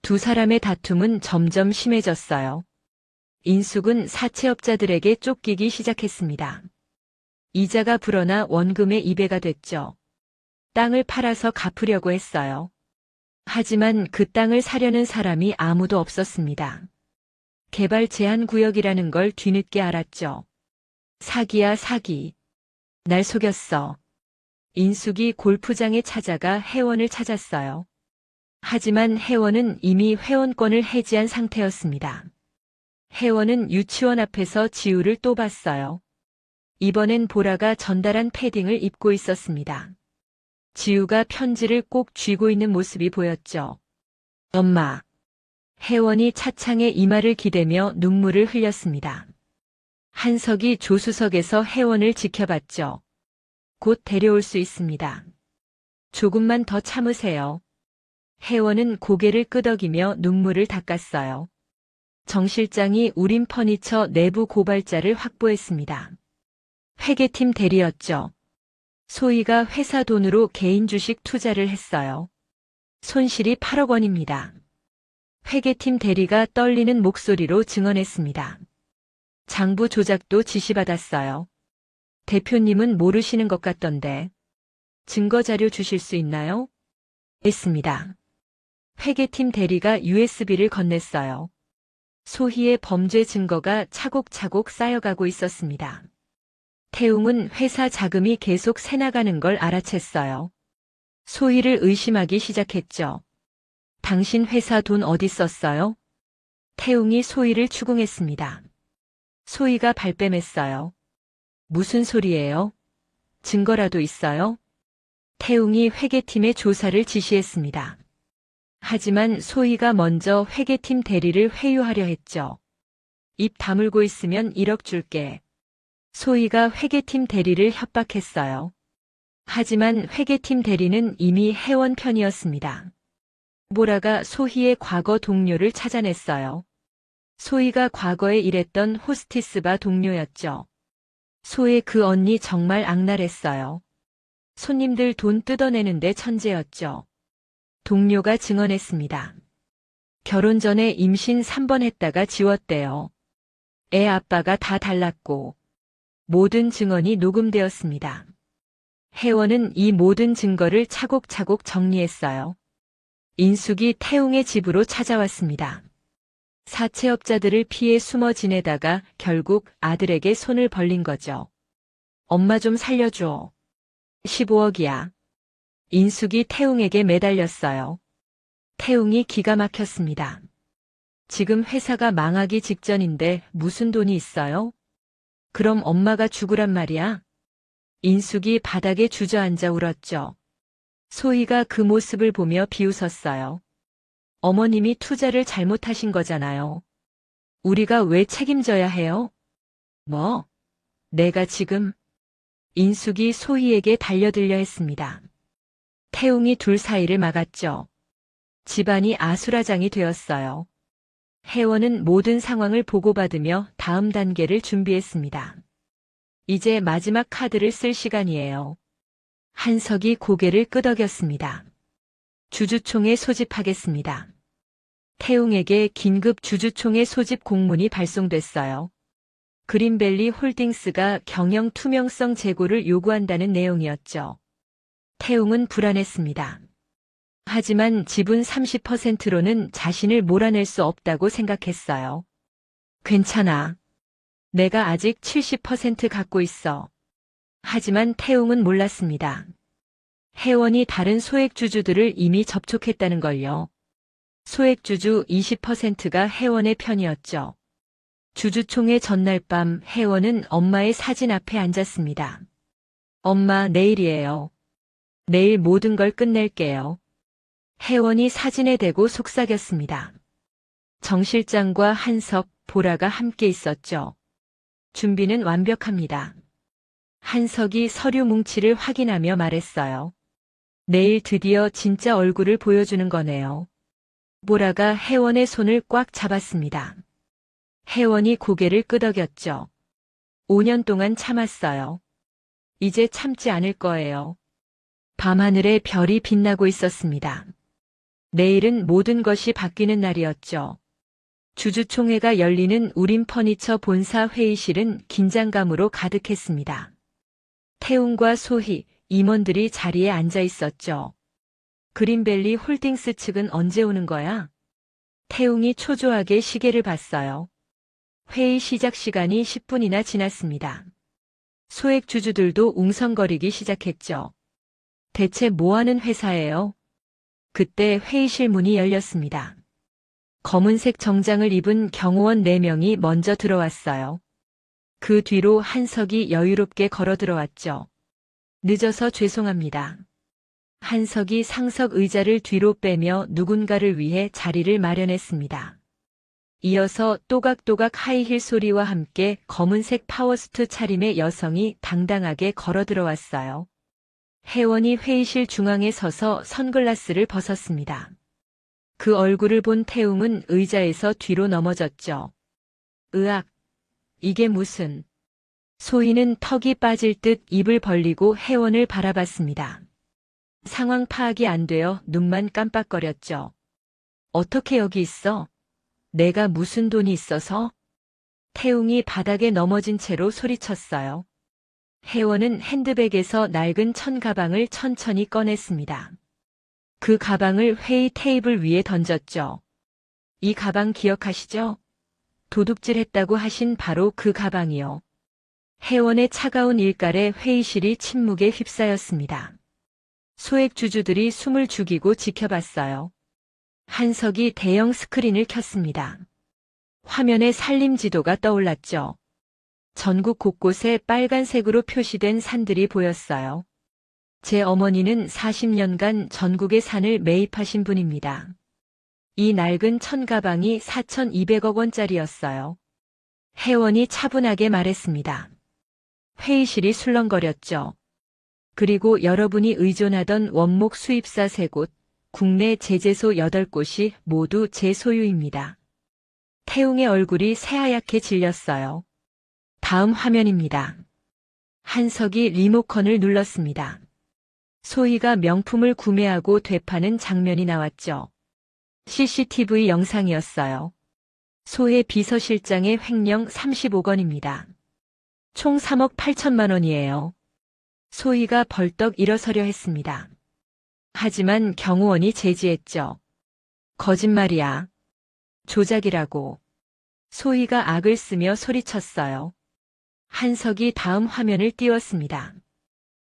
두 사람의 다툼은 점점 심해졌어요. 인숙은 사채업자들에게 쫓기기 시작했습니다. 이자가 불어나 원금의 2배가 됐죠. 땅을 팔아서 갚으려고 했어요. 하지만 그 땅을 사려는 사람이 아무도 없었습니다. 개발 제한 구역이라는 걸 뒤늦게 알았죠. 사기야 사기. 날 속였어. 인숙이 골프장에 찾아가 혜원을 찾았어요. 하지만 혜원은 이미 회원권을 해지한 상태였습니다. 혜원은 유치원 앞에서 지우를 또 봤어요. 이번엔 보라가 전달한 패딩을 입고 있었습니다. 지우가 편지를 꼭 쥐고 있는 모습이 보였죠. 엄마. 혜원이 차창에 이마를 기대며 눈물을 흘렸습니다. 한석이 조수석에서 혜원을 지켜봤죠. 곧 데려올 수 있습니다. 조금만 더 참으세요. 혜원은 고개를 끄덕이며 눈물을 닦았어요. 정 실장이 우림 퍼니처 내부 고발자를 확보했습니다. 회계팀 대리였죠. 소희가 회사 돈으로 개인 주식 투자를 했어요. 손실이 8억 원입니다. 회계팀 대리가 떨리는 목소리로 증언했습니다. 장부 조작도 지시받았어요. 대표님은 모르시는 것 같던데. 증거자료 주실 수 있나요? 있습니다. 회계팀 대리가 USB를 건넸어요. 소희의 범죄 증거가 차곡차곡 쌓여가고 있었습니다. 태웅은 회사 자금이 계속 새나가는 걸 알아챘어요. 소희를 의심하기 시작했죠. 당신 회사 돈 어디 썼어요? 태웅이 소희를 추궁했습니다. 소희가 발뺌했어요. 무슨 소리예요? 증거라도 있어요? 태웅이 회계팀의 조사를 지시했습니다. 하지만 소희가 먼저 회계팀 대리를 회유하려 했죠. 입 다물고 있으면 1억 줄게. 소희가 회계팀 대리를 협박했어요. 하지만 회계팀 대리는 이미 해원 편이었습니다. 보라가 소희의 과거 동료를 찾아냈어요. 소희가 과거에 일했던 호스티스바 동료였죠. 소의 그 언니 정말 악랄했어요. 손님들 돈 뜯어내는데 천재였죠. 동료가 증언했습니다. 결혼 전에 임신 3번 했다가 지웠대요. 애 아빠가 다 달랐고 모든 증언이 녹음되었습니다. 혜원은 이 모든 증거를 차곡차곡 정리했어요. 인숙이 태웅의 집으로 찾아왔습니다. 사채업자들을 피해 숨어 지내다가 결국 아들에게 손을 벌린 거죠. 엄마 좀 살려줘. 15억이야. 인숙이 태웅에게 매달렸어요. 태웅이 기가 막혔습니다. 지금 회사가 망하기 직전인데 무슨 돈이 있어요? 그럼 엄마가 죽으란 말이야? 인숙이 바닥에 주저앉아 울었죠. 소희가 그 모습을 보며 비웃었어요. 어머님이 투자를 잘못하신 거잖아요. 우리가 왜 책임져야 해요? 뭐? 내가 지금? 인숙이 소희에게 달려들려 했습니다. 태웅이 둘 사이를 막았죠. 집안이 아수라장이 되었어요. 혜원은 모든 상황을 보고받으며 다음 단계를 준비했습니다. 이제 마지막 카드를 쓸 시간이에요. 한석이 고개를 끄덕였습니다. 주주총회 소집하겠습니다. 태웅에게 긴급 주주총회 소집 공문이 발송됐어요. 그린밸리 홀딩스가 경영 투명성 제고를 요구한다는 내용이었죠. 태웅은 불안했습니다. 하지만 지분 30%로는 자신을 몰아낼 수 없다고 생각했어요. 괜찮아. 내가 아직 70% 갖고 있어. 하지만 태웅은 몰랐습니다. 혜원이 다른 소액주주들을 이미 접촉했다는 걸요. 소액주주 20%가 혜원의 편이었죠. 주주총회 전날 밤 혜원은 엄마의 사진 앞에 앉았습니다. 엄마, 내일이에요. 내일 모든 걸 끝낼게요. 혜원이 사진에 대고 속삭였습니다. 정 실장과 한석, 보라가 함께 있었죠. 준비는 완벽합니다. 한석이 서류 뭉치를 확인하며 말했어요. 내일 드디어 진짜 얼굴을 보여주는 거네요. 보라가 혜원의 손을 꽉 잡았습니다. 혜원이 고개를 끄덕였죠. 5년 동안 참았어요. 이제 참지 않을 거예요. 밤하늘에 별이 빛나고 있었습니다. 내일은 모든 것이 바뀌는 날이었죠. 주주총회가 열리는 우림 퍼니처 본사 회의실은 긴장감으로 가득했습니다. 태웅과 소희, 임원들이 자리에 앉아 있었죠. 그린밸리 홀딩스 측은 언제 오는 거야? 태웅이 초조하게 시계를 봤어요. 회의 시작 시간이 10분이나 지났습니다. 소액 주주들도 웅성거리기 시작했죠. 대체 뭐 하는 회사예요? 그때 회의실 문이 열렸습니다. 검은색 정장을 입은 경호원 4명이 먼저 들어왔어요. 그 뒤로 한석이 여유롭게 걸어 들어왔죠. 늦어서 죄송합니다. 한석이 상석 의자를 뒤로 빼며 누군가를 위해 자리를 마련했습니다. 이어서 또각또각 하이힐 소리와 함께 검은색 파워스트 차림의 여성이 당당하게 걸어 들어왔어요. 혜원이 회의실 중앙에 서서 선글라스를 벗었습니다. 그 얼굴을 본 태웅은 의자에서 뒤로 넘어졌죠. 으악! 이게 무슨... 소희는 턱이 빠질 듯 입을 벌리고 혜원을 바라봤습니다. 상황 파악이 안 되어 눈만 깜빡거렸죠. 어떻게 여기 있어? 내가 무슨 돈이 있어서? 태웅이 바닥에 넘어진 채로 소리쳤어요. 혜원은 핸드백에서 낡은 천 가방을 천천히 꺼냈습니다. 그 가방을 회의 테이블 위에 던졌죠. 이 가방 기억하시죠? 도둑질했다고 하신 바로 그 가방이요. 회원의 차가운 일갈에 회의실이 침묵에 휩싸였습니다. 소액주주들이 숨을 죽이고 지켜봤어요. 한석이 대형 스크린을 켰습니다. 화면에 산림지도가 떠올랐죠. 전국 곳곳에 빨간색으로 표시된 산들이 보였어요. 제 어머니는 40년간 전국의 산을 매입하신 분입니다. 이 낡은 천가방이 4,200억 원짜리였어요. 회원이 차분하게 말했습니다. 회의실이 술렁거렸죠. 그리고 여러분이 의존하던 원목 수입사 3곳, 국내 제재소 8곳이 모두 제 소유입니다. 태웅의 얼굴이 새하얗게 질렸어요. 다음 화면입니다. 한석이 리모컨을 눌렀습니다. 소희가 명품을 구매하고 되파는 장면이 나왔죠. CCTV 영상이었어요. 소혜 비서실장의 횡령 30억 원입니다. 총 3억 8천만 원이에요. 소희가 벌떡 일어서려 했습니다. 하지만 경호원이 제지했죠. 거짓말이야. 조작이라고. 소희가 악을 쓰며 소리쳤어요. 한석이 다음 화면을 띄웠습니다.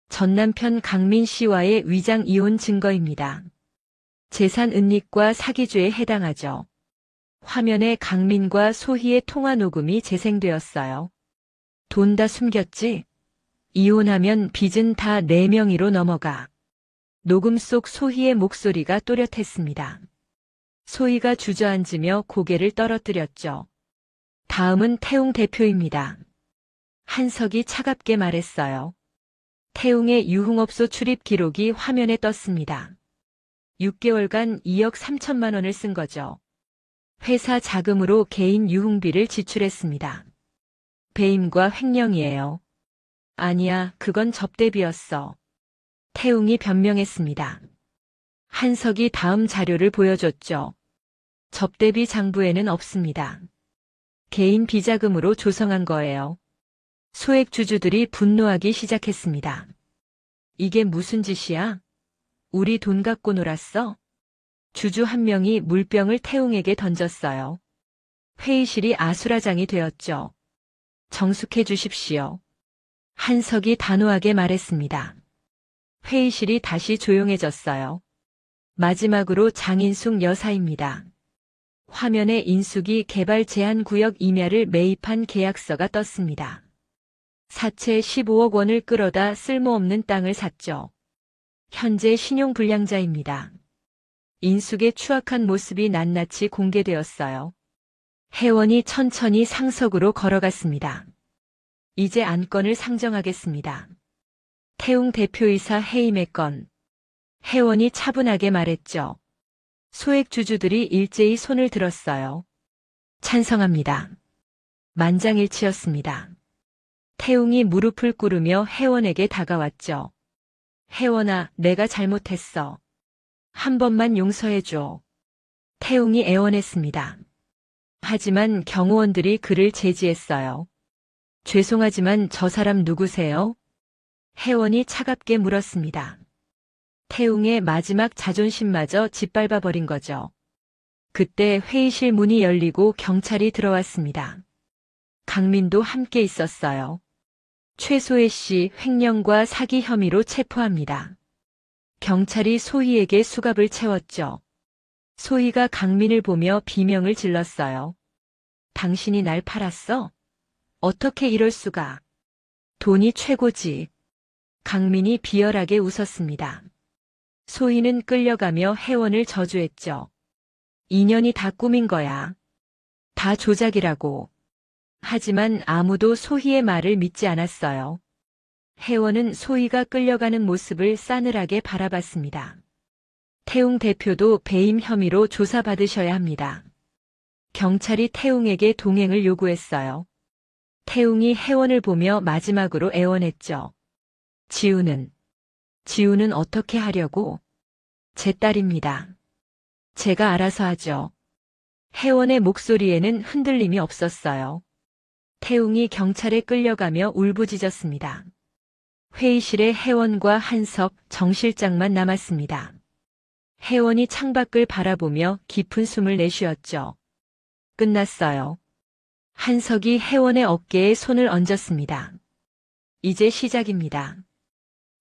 전 남편 강민 씨와의 위장 이혼 증거입니다. 재산 은닉과 사기죄에 해당하죠. 화면에 강민과 소희의 통화 녹음이 재생되었어요. 돈 다 숨겼지? 이혼하면 빚은 다 내 명의로 넘어가. 녹음 속 소희의 목소리가 또렷했습니다. 소희가 주저앉으며 고개를 떨어뜨렸죠. 다음은 태웅 대표입니다. 한석이 차갑게 말했어요. 태웅의 유흥업소 출입 기록이 화면에 떴습니다. 6개월간 2억 3천만 원을 쓴 거죠. 회사 자금으로 개인 유흥비를 지출했습니다. 배임과 횡령이에요. 아니야, 그건 접대비였어. 태웅이 변명했습니다. 한석이 다음 자료를 보여줬죠. 접대비 장부에는 없습니다. 개인 비자금으로 조성한 거예요. 소액주주들이 분노하기 시작했습니다. 이게 무슨 짓이야? 우리 돈 갖고 놀았어? 주주 한 명이 물병을 태웅에게 던졌어요. 회의실이 아수라장이 되었죠. 정숙해 주십시오. 한석이 단호하게 말했습니다. 회의실이 다시 조용해졌어요. 마지막으로 장인숙 여사입니다. 화면에 인숙이 개발 제한 구역 임야를 매입한 계약서가 떴습니다. 사채 15억 원을 끌어다 쓸모없는 땅을 샀죠. 현재 신용불량자입니다. 인숙의 추악한 모습이 낱낱이 공개되었어요. 회원이 천천히 상석으로 걸어갔습니다. 이제 안건을 상정하겠습니다. 태웅 대표이사 해임의 건. 회원이 차분하게 말했죠. 소액주주들이 일제히 손을 들었어요. 찬성합니다. 만장일치였습니다. 태웅이 무릎을 꿇으며 회원에게 다가왔죠. 회원아, 내가 잘못했어. 한 번만 용서해줘. 태웅이 애원했습니다. 하지만 경호원들이 그를 제지했어요. 죄송하지만 저 사람 누구세요? 회원이 차갑게 물었습니다. 태웅의 마지막 자존심마저 짓밟아버린 거죠. 그때 회의실 문이 열리고 경찰이 들어왔습니다. 강민도 함께 있었어요. 최소혜 씨 횡령과 사기 혐의로 체포합니다. 경찰이 소희에게 수갑을 채웠죠. 소희가 강민을 보며 비명을 질렀어요. 당신이 날 팔았어? 어떻게 이럴 수가? 돈이 최고지. 강민이 비열하게 웃었습니다. 소희는 끌려가며 회원을 저주했죠. 인연이 다 꾸민 거야. 다 조작이라고. 하지만 아무도 소희의 말을 믿지 않았어요. 회원은 소희가 끌려가는 모습을 싸늘하게 바라봤습니다. 태웅 대표도 배임 혐의로 조사받으셔야 합니다. 경찰이 태웅에게 동행을 요구했어요. 태웅이 회원을 보며 마지막으로 애원했죠. 지우는 어떻게 하려고? 제 딸입니다. 제가 알아서 하죠. 회원의 목소리에는 흔들림이 없었어요. 태웅이 경찰에 끌려가며 울부짖었습니다. 회의실에 회원과 한석, 정 실장만 남았습니다. 회원이 창밖을 바라보며 깊은 숨을 내쉬었죠. 끝났어요. 한석이 혜원의 어깨에 손을 얹었습니다. 이제 시작입니다.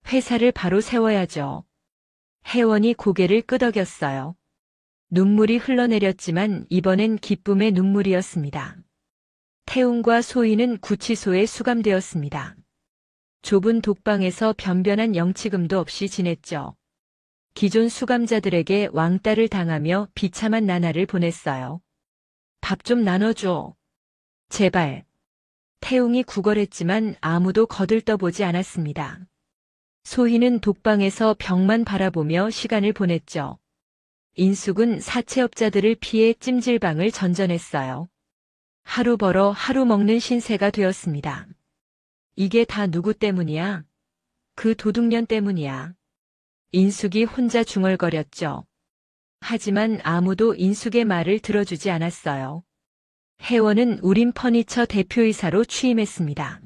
회사를 바로 세워야죠. 혜원이 고개를 끄덕였어요. 눈물이 흘러내렸지만 이번엔 기쁨의 눈물이었습니다. 태웅과 소희는 구치소에 수감되었습니다. 좁은 독방에서 변변한 영치금도 없이 지냈죠. 기존 수감자들에게 왕따를 당하며 비참한 나날을 보냈어요. 밥 좀 나눠줘. 제발. 태웅이 구걸했지만 아무도 거들떠보지 않았습니다. 소희는 독방에서 벽만 바라보며 시간을 보냈죠. 인숙은 사채업자들을 피해 찜질방을 전전했어요. 하루 벌어 하루 먹는 신세가 되었습니다. 이게 다 누구 때문이야? 그 도둑년 때문이야. 인숙이 혼자 중얼거렸죠. 하지만 아무도 인숙의 말을 들어주지 않았어요. 혜원은 우림 퍼니처 대표이사로 취임했습니다.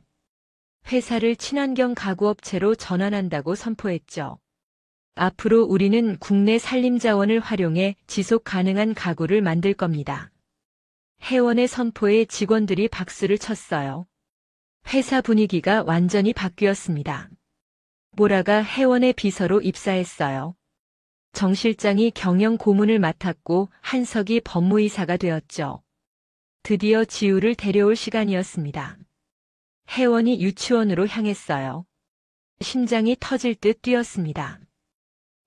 회사를 친환경 가구업체로 전환한다고 선포했죠. 앞으로 우리는 국내 산림자원을 활용해 지속 가능한 가구를 만들 겁니다. 혜원의 선포에 직원들이 박수를 쳤어요. 회사 분위기가 완전히 바뀌었습니다. 모라가 혜원의 비서로 입사했어요. 정 실장이 경영 고문을 맡았고 한석이 법무이사가 되었죠. 드디어 지우를 데려올 시간이었습니다. 혜원이 유치원으로 향했어요. 심장이 터질 듯 뛰었습니다.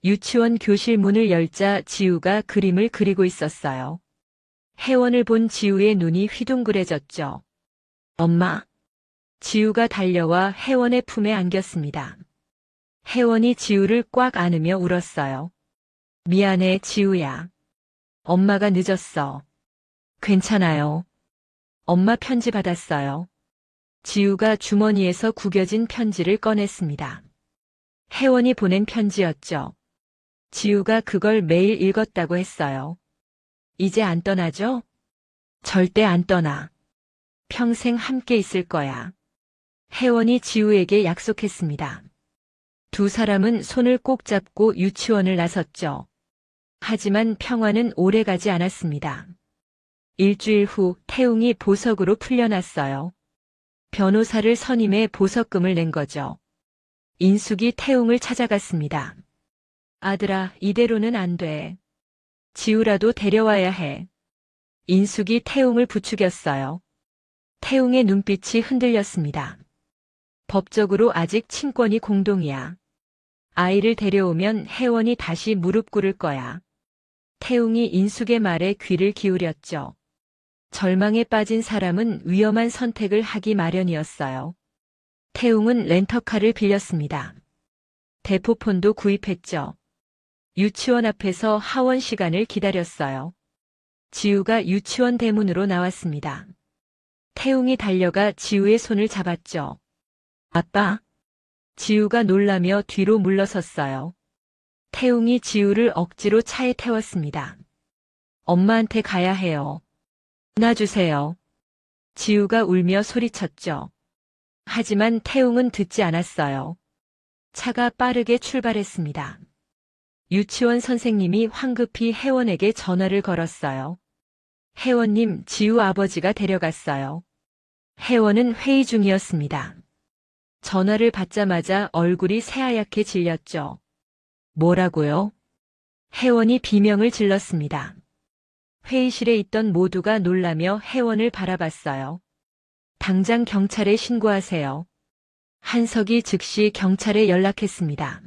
유치원 교실 문을 열자 지우가 그림을 그리고 있었어요. 혜원을 본 지우의 눈이 휘둥그레졌죠. 엄마. 지우가 달려와 혜원의 품에 안겼습니다. 혜원이 지우를 꽉 안으며 울었어요. 미안해, 지우야. 엄마가 늦었어. 괜찮아요. 엄마 편지 받았어요. 지우가 주머니에서 구겨진 편지를 꺼냈습니다. 혜원이 보낸 편지였죠. 지우가 그걸 매일 읽었다고 했어요. 이제 안 떠나죠? 절대 안 떠나. 평생 함께 있을 거야. 혜원이 지우에게 약속했습니다. 두 사람은 손을 꼭 잡고 유치원을 나섰죠. 하지만 평화는 오래가지 않았습니다. 일주일 후 태웅이 보석으로 풀려났어요. 변호사를 선임해 보석금을 낸 거죠. 인숙이 태웅을 찾아갔습니다. 아들아, 이대로는 안 돼. 지우라도 데려와야 해. 인숙이 태웅을 부추겼어요. 태웅의 눈빛이 흔들렸습니다. 법적으로 아직 친권이 공동이야. 아이를 데려오면 혜원이 다시 무릎 꿇을 거야. 태웅이 인숙의 말에 귀를 기울였죠. 절망에 빠진 사람은 위험한 선택을 하기 마련이었어요. 태웅은 렌터카를 빌렸습니다. 대포폰도 구입했죠. 유치원 앞에서 하원 시간을 기다렸어요. 지우가 유치원 대문으로 나왔습니다. 태웅이 달려가 지우의 손을 잡았죠. 아빠. 지우가 놀라며 뒤로 물러섰어요. 태웅이 지우를 억지로 차에 태웠습니다. 엄마한테 가야 해요. 놔주세요. 지우가 울며 소리쳤죠. 하지만 태웅은 듣지 않았어요. 차가 빠르게 출발했습니다. 유치원 선생님이 황급히 혜원에게 전화를 걸었어요. 혜원님, 지우 아버지가 데려갔어요. 혜원은 회의 중이었습니다. 전화를 받자마자 얼굴이 새하얗게 질렸죠. 뭐라고요? 혜원이 비명을 질렀습니다. 회의실에 있던 모두가 놀라며 혜원을 바라봤어요. 당장 경찰에 신고하세요. 한석이 즉시 경찰에 연락했습니다.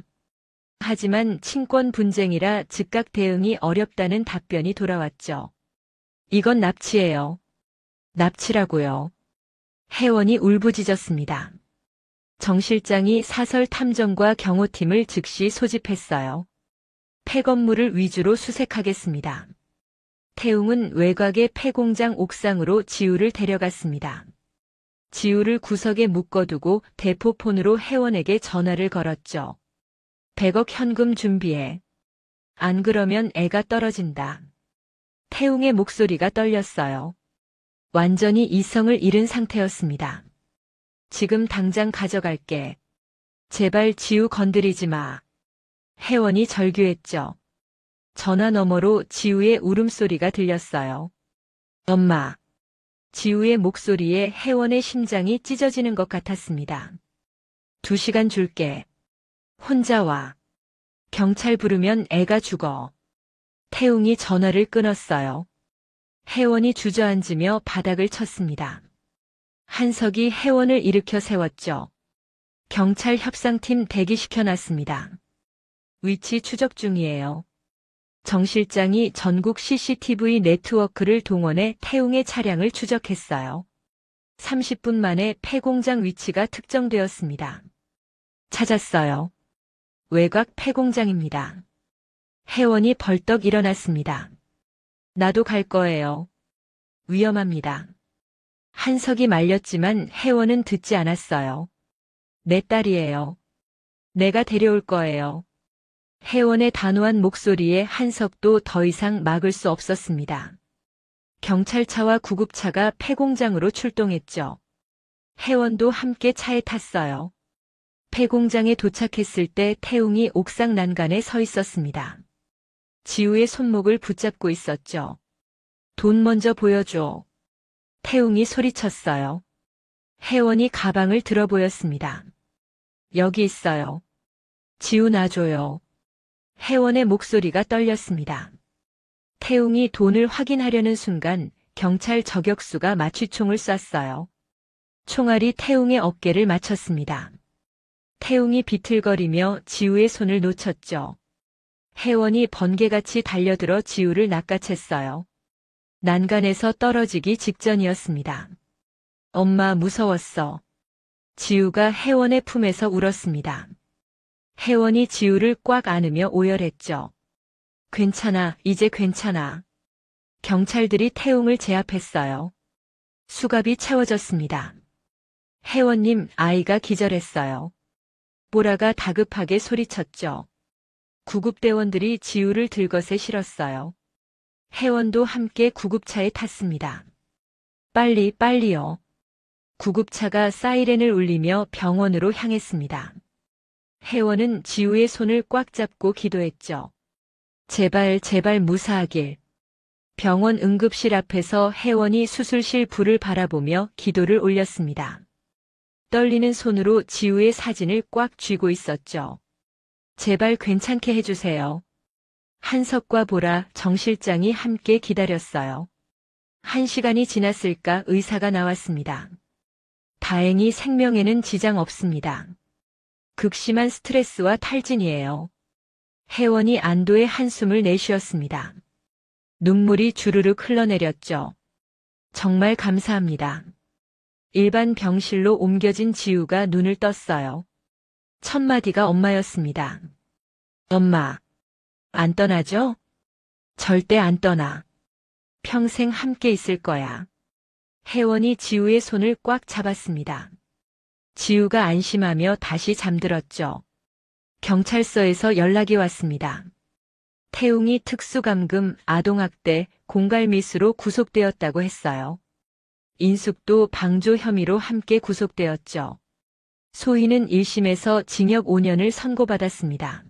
하지만 친권 분쟁이라 즉각 대응이 어렵다는 답변이 돌아왔죠. 이건 납치예요. 납치라고요. 혜원이 울부짖었습니다. 정 실장이 사설 탐정과 경호팀을 즉시 소집했어요. 폐건물을 위주로 수색하겠습니다. 태웅은 외곽의 폐공장 옥상으로 지우를 데려갔습니다. 지우를 구석에 묶어두고 대포폰으로 혜원에게 전화를 걸었죠. 100억 현금 준비해. 안 그러면 애가 떨어진다. 태웅의 목소리가 떨렸어요. 완전히 이성을 잃은 상태였습니다. 지금 당장 가져갈게. 제발 지우 건드리지 마. 혜원이 절규했죠. 전화 너머로 지우의 울음소리가 들렸어요. 엄마. 지우의 목소리에 혜원의 심장이 찢어지는 것 같았습니다. 2시간 줄게. 혼자 와. 경찰 부르면 애가 죽어. 태웅이 전화를 끊었어요. 혜원이 주저앉으며 바닥을 쳤습니다. 한석이 혜원을 일으켜 세웠죠. 경찰 협상팀 대기시켜놨습니다. 위치 추적 중이에요. 정 실장이 전국 CCTV 네트워크를 동원해 태웅의 차량을 추적했어요. 30분 만에 폐공장 위치가 특정되었습니다. 찾았어요. 외곽 폐공장입니다. 혜원이 벌떡 일어났습니다. 나도 갈 거예요. 위험합니다. 한석이 말렸지만 혜원은 듣지 않았어요. 내 딸이에요. 내가 데려올 거예요. 혜원의 단호한 목소리에 한석도 더 이상 막을 수 없었습니다. 경찰차와 구급차가 폐공장으로 출동했죠. 혜원도 함께 차에 탔어요. 폐공장에 도착했을 때 태웅이 옥상 난간에 서 있었습니다. 지우의 손목을 붙잡고 있었죠. 돈 먼저 보여줘. 태웅이 소리쳤어요. 혜원이 가방을 들어 보였습니다. 여기 있어요. 지우 놔줘요. 혜원의 목소리가 떨렸습니다. 태웅이 돈을 확인하려는 순간 경찰 저격수가 마취총을 쐈어요. 총알이 태웅의 어깨를 맞췄습니다. 태웅이 비틀거리며 지우의 손을 놓쳤죠. 혜원이 번개같이 달려들어 지우를 낚아챘어요. 난간에서 떨어지기 직전이었습니다. 엄마 무서웠어. 지우가 혜원의 품에서 울었습니다. 혜원이 지우를 꽉 안으며 오열했죠. 괜찮아, 이제 괜찮아. 경찰들이 태웅을 제압했어요. 수갑이 채워졌습니다. 혜원님, 아이가 기절했어요. 보라가 다급하게 소리쳤죠. 구급대원들이 지우를 들것에 실었어요. 혜원도 함께 구급차에 탔습니다. 빨리, 빨리요. 구급차가 사이렌을 울리며 병원으로 향했습니다. 혜원은 지우의 손을 꽉 잡고 기도했죠. 제발, 제발 무사하길. 병원 응급실 앞에서 혜원이 수술실 불을 바라보며 기도를 올렸습니다. 떨리는 손으로 지우의 사진을 꽉 쥐고 있었죠. 제발 괜찮게 해주세요. 한석과 보라, 정 실장이 함께 기다렸어요. 1시간이 지났을까 의사가 나왔습니다. 다행히 생명에는 지장 없습니다. 극심한 스트레스와 탈진이에요. 혜원이 안도의 한숨을 내쉬었습니다. 눈물이 주르륵 흘러내렸죠. 정말 감사합니다. 일반 병실로 옮겨진 지우가 눈을 떴어요. 첫 마디가 엄마였습니다. 엄마, 안 떠나죠? 절대 안 떠나. 평생 함께 있을 거야. 혜원이 지우의 손을 꽉 잡았습니다. 지우가 안심하며 다시 잠들었죠. 경찰서에서 연락이 왔습니다. 태웅이 특수감금, 아동학대, 공갈미수로 구속되었다고 했어요. 인숙도 방조 혐의로 함께 구속되었죠. 소희는 1심에서 징역 5년을 선고받았습니다.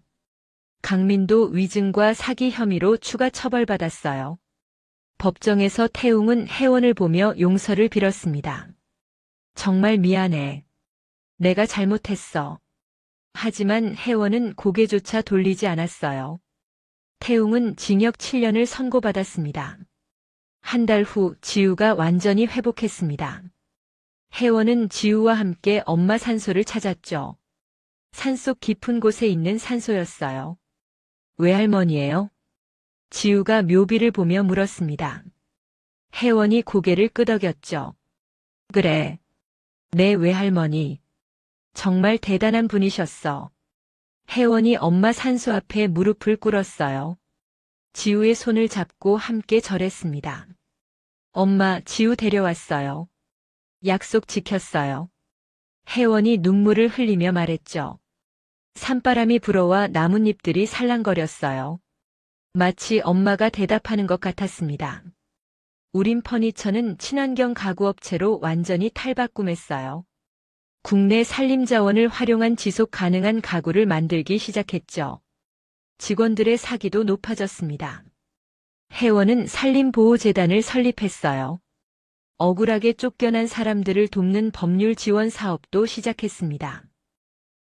강민도 위증과 사기 혐의로 추가 처벌받았어요. 법정에서 태웅은 혜원을 보며 용서를 빌었습니다. 정말 미안해. 내가 잘못했어. 하지만 혜원은 고개조차 돌리지 않았어요. 태웅은 징역 7년을 선고받았습니다. 한 달 후 지우가 완전히 회복했습니다. 혜원은 지우와 함께 엄마 산소를 찾았죠. 산속 깊은 곳에 있는 산소였어요. 외할머니예요? 지우가 묘비를 보며 물었습니다. 혜원이 고개를 끄덕였죠. 그래. 내 외할머니. 정말 대단한 분이셨어. 혜원이 엄마 산소 앞에 무릎을 꿇었어요. 지우의 손을 잡고 함께 절했습니다. 엄마, 지우 데려왔어요. 약속 지켰어요. 혜원이 눈물을 흘리며 말했죠. 산바람이 불어와 나뭇잎들이 살랑거렸어요. 마치 엄마가 대답하는 것 같았습니다. 우린 퍼니처는 친환경 가구업체로 완전히 탈바꿈했어요. 국내 산림자원을 활용한 지속 가능한 가구를 만들기 시작했죠. 직원들의 사기도 높아졌습니다. 혜원은 산림보호재단을 설립했어요. 억울하게 쫓겨난 사람들을 돕는 법률 지원 사업도 시작했습니다.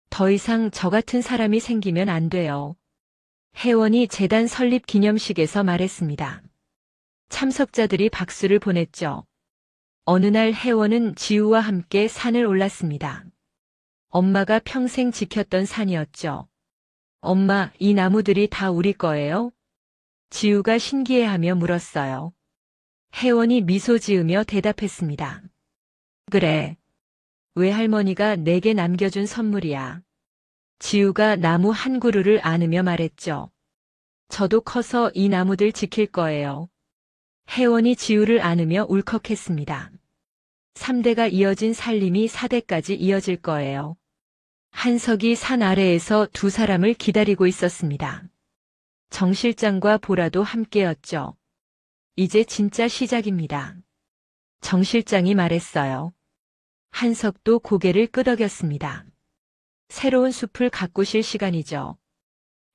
더 이상 저 같은 사람이 생기면 안 돼요. 혜원이 재단 설립 기념식에서 말했습니다. 참석자들이 박수를 보냈죠. 어느 날 혜원은 지우와 함께 산을 올랐습니다. 엄마가 평생 지켰던 산이었죠. 엄마, 이 나무들이 다 우리 거예요? 지우가 신기해하며 물었어요. 혜원이 미소 지으며 대답했습니다. 그래. 외할머니가 내게 남겨준 선물이야. 지우가 나무 한 그루를 안으며 말했죠. 저도 커서 이 나무들 지킬 거예요. 혜원이 지우를 안으며 울컥했습니다. 3대가 이어진 살림이 4대까지 이어질 거예요. 한석이 산 아래에서 두 사람을 기다리고 있었습니다. 정 실장과 보라도 함께였죠. 이제 진짜 시작입니다. 정 실장이 말했어요. 한석도 고개를 끄덕였습니다. 새로운 숲을 가꾸실 시간이죠.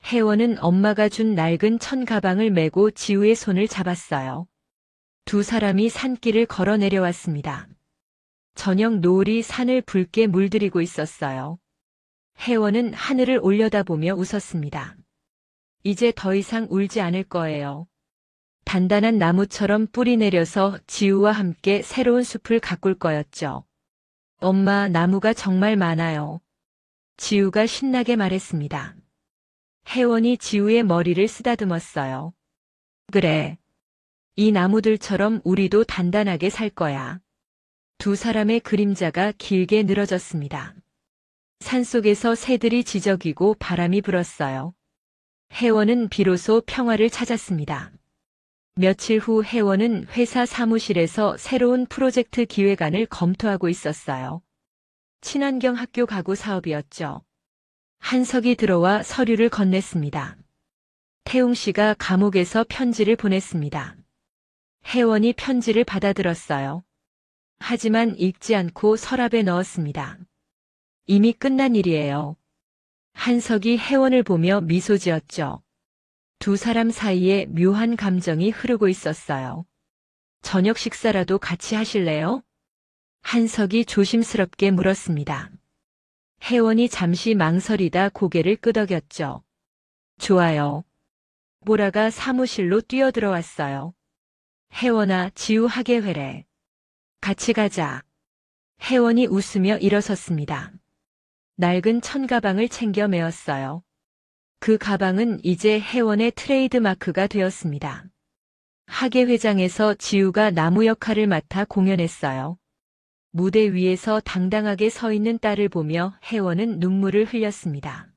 혜원은 엄마가 준 낡은 천 가방을 메고 지우의 손을 잡았어요. 두 사람이 산길을 걸어 내려왔습니다. 저녁 노을이 산을 붉게 물들이고 있었어요. 혜원은 하늘을 올려다보며 웃었습니다. 이제 더 이상 울지 않을 거예요. 단단한 나무처럼 뿌리 내려서 지우와 함께 새로운 숲을 가꿀 거였죠. 엄마, 나무가 정말 많아요. 지우가 신나게 말했습니다. 혜원이 지우의 머리를 쓰다듬었어요. 그래. 이 나무들처럼 우리도 단단하게 살 거야. 두 사람의 그림자가 길게 늘어졌습니다. 산속에서 새들이 지저귀고 바람이 불었어요. 혜원은 비로소 평화를 찾았습니다. 며칠 후 혜원은 회사 사무실에서 새로운 프로젝트 기획안을 검토하고 있었어요. 친환경 학교 가구 사업이었죠. 한석이 들어와 서류를 건넸습니다. 태웅 씨가 감옥에서 편지를 보냈습니다. 혜원이 편지를 받아들었어요. 하지만 읽지 않고 서랍에 넣었습니다. 이미 끝난 일이에요. 한석이 혜원을 보며 미소 지었죠. 두 사람 사이에 묘한 감정이 흐르고 있었어요. 저녁 식사라도 같이 하실래요? 한석이 조심스럽게 물었습니다. 혜원이 잠시 망설이다 고개를 끄덕였죠. 좋아요. 보라가 사무실로 뛰어들어왔어요. 혜원아, 지우 학예회래. 같이 가자. 혜원이 웃으며 일어섰습니다. 낡은 천가방을 챙겨 메었어요. 그 가방은 이제 혜원의 트레이드 마크가 되었습니다. 학예회장에서 지우가 나무 역할을 맡아 공연했어요. 무대 위에서 당당하게 서 있는 딸을 보며 혜원은 눈물을 흘렸습니다.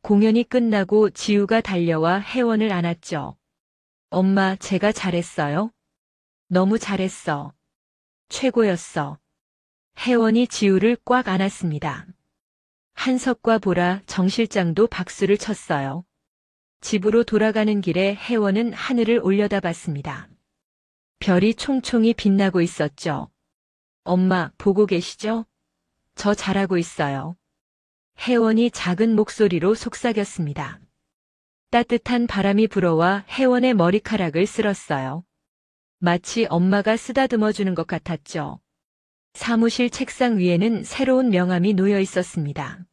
공연이 끝나고 지우가 달려와 혜원을 안았죠. 엄마, 제가 잘했어요? 너무 잘했어. 최고였어. 혜원이 지우를 꽉 안았습니다. 한석과 보라, 정 실장도 박수를 쳤어요. 집으로 돌아가는 길에 혜원은 하늘을 올려다봤습니다. 별이 총총히 빛나고 있었죠. 엄마, 보고 계시죠? 저 잘하고 있어요. 혜원이 작은 목소리로 속삭였습니다. 따뜻한 바람이 불어와 혜원의 머리카락을 쓸었어요. 마치 엄마가 쓰다듬어 주는 것 같았죠. 사무실 책상 위에는 새로운 명함이 놓여 있었습니다.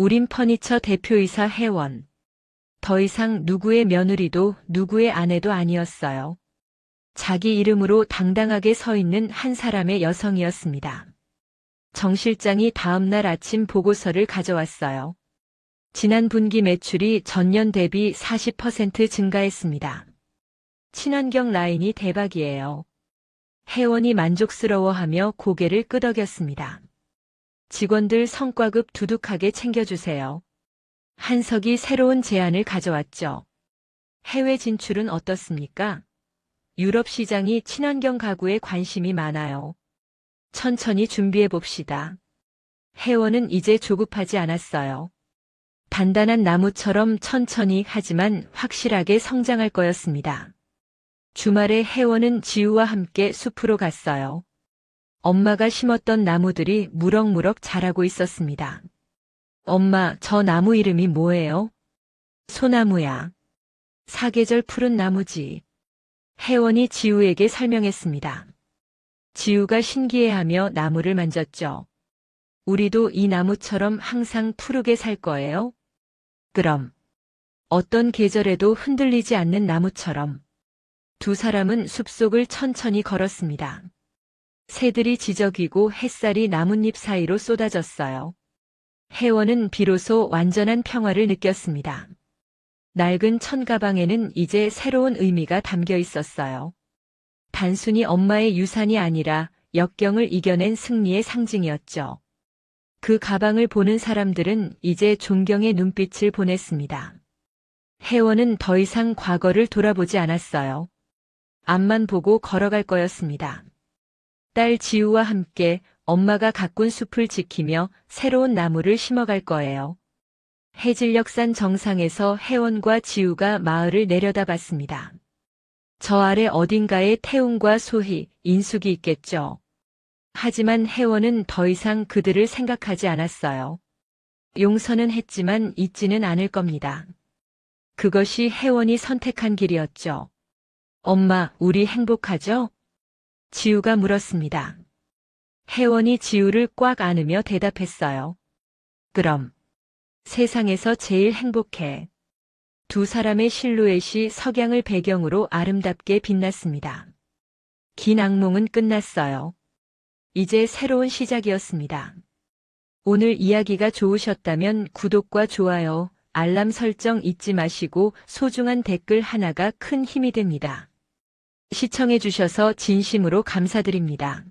우린 퍼니처 대표이사 혜원. 더 이상 누구의 며느리도 누구의 아내도 아니었어요. 자기 이름으로 당당하게 서 있는 한 사람의 여성이었습니다. 정 실장이 다음날 아침 보고서를 가져왔어요. 지난 분기 매출이 전년 대비 40% 증가했습니다. 친환경 라인이 대박이에요. 혜원이 만족스러워하며 고개를 끄덕였습니다. 직원들 성과급 두둑하게 챙겨주세요. 한석이 새로운 제안을 가져왔죠. 해외 진출은 어떻습니까? 유럽 시장이 친환경 가구에 관심이 많아요. 천천히 준비해 봅시다. 혜원은 이제 조급하지 않았어요. 단단한 나무처럼 천천히 하지만 확실하게 성장할 거였습니다. 주말에 혜원은 지우와 함께 숲으로 갔어요. 엄마가 심었던 나무들이 무럭무럭 자라고 있었습니다. 엄마, 저 나무 이름이 뭐예요? 소나무야. 사계절 푸른 나무지. 혜원이 지우에게 설명했습니다. 지우가 신기해하며 나무를 만졌죠. 우리도 이 나무처럼 항상 푸르게 살 거예요? 그럼. 어떤 계절에도 흔들리지 않는 나무처럼. 두 사람은 숲속을 천천히 걸었습니다. 새들이 지저귀고 햇살이 나뭇잎 사이로 쏟아졌어요. 혜원은 비로소 완전한 평화를 느꼈습니다. 낡은 천가방에는 이제 새로운 의미가 담겨 있었어요. 단순히 엄마의 유산이 아니라 역경을 이겨낸 승리의 상징이었죠. 그 가방을 보는 사람들은 이제 존경의 눈빛을 보냈습니다. 혜원은 더 이상 과거를 돌아보지 않았어요. 앞만 보고 걸어갈 거였습니다. 딸 지우와 함께 엄마가 가꾼 숲을 지키며 새로운 나무를 심어갈 거예요. 해질녘산 정상에서 혜원과 지우가 마을을 내려다봤습니다. 저 아래 어딘가에 태웅과 소희, 인숙이 있겠죠. 하지만 혜원은 더 이상 그들을 생각하지 않았어요. 용서는 했지만 잊지는 않을 겁니다. 그것이 혜원이 선택한 길이었죠. 엄마, 우리 행복하죠? 지우가 물었습니다. 혜원이 지우를 꽉 안으며 대답했어요. 그럼. 세상에서 제일 행복해. 두 사람의 실루엣이 석양을 배경으로 아름답게 빛났습니다. 긴 악몽은 끝났어요. 이제 새로운 시작이었습니다. 오늘 이야기가 좋으셨다면 구독과 좋아요, 알람 설정 잊지 마시고 소중한 댓글 하나가 큰 힘이 됩니다. 시청해주셔서 진심으로 감사드립니다.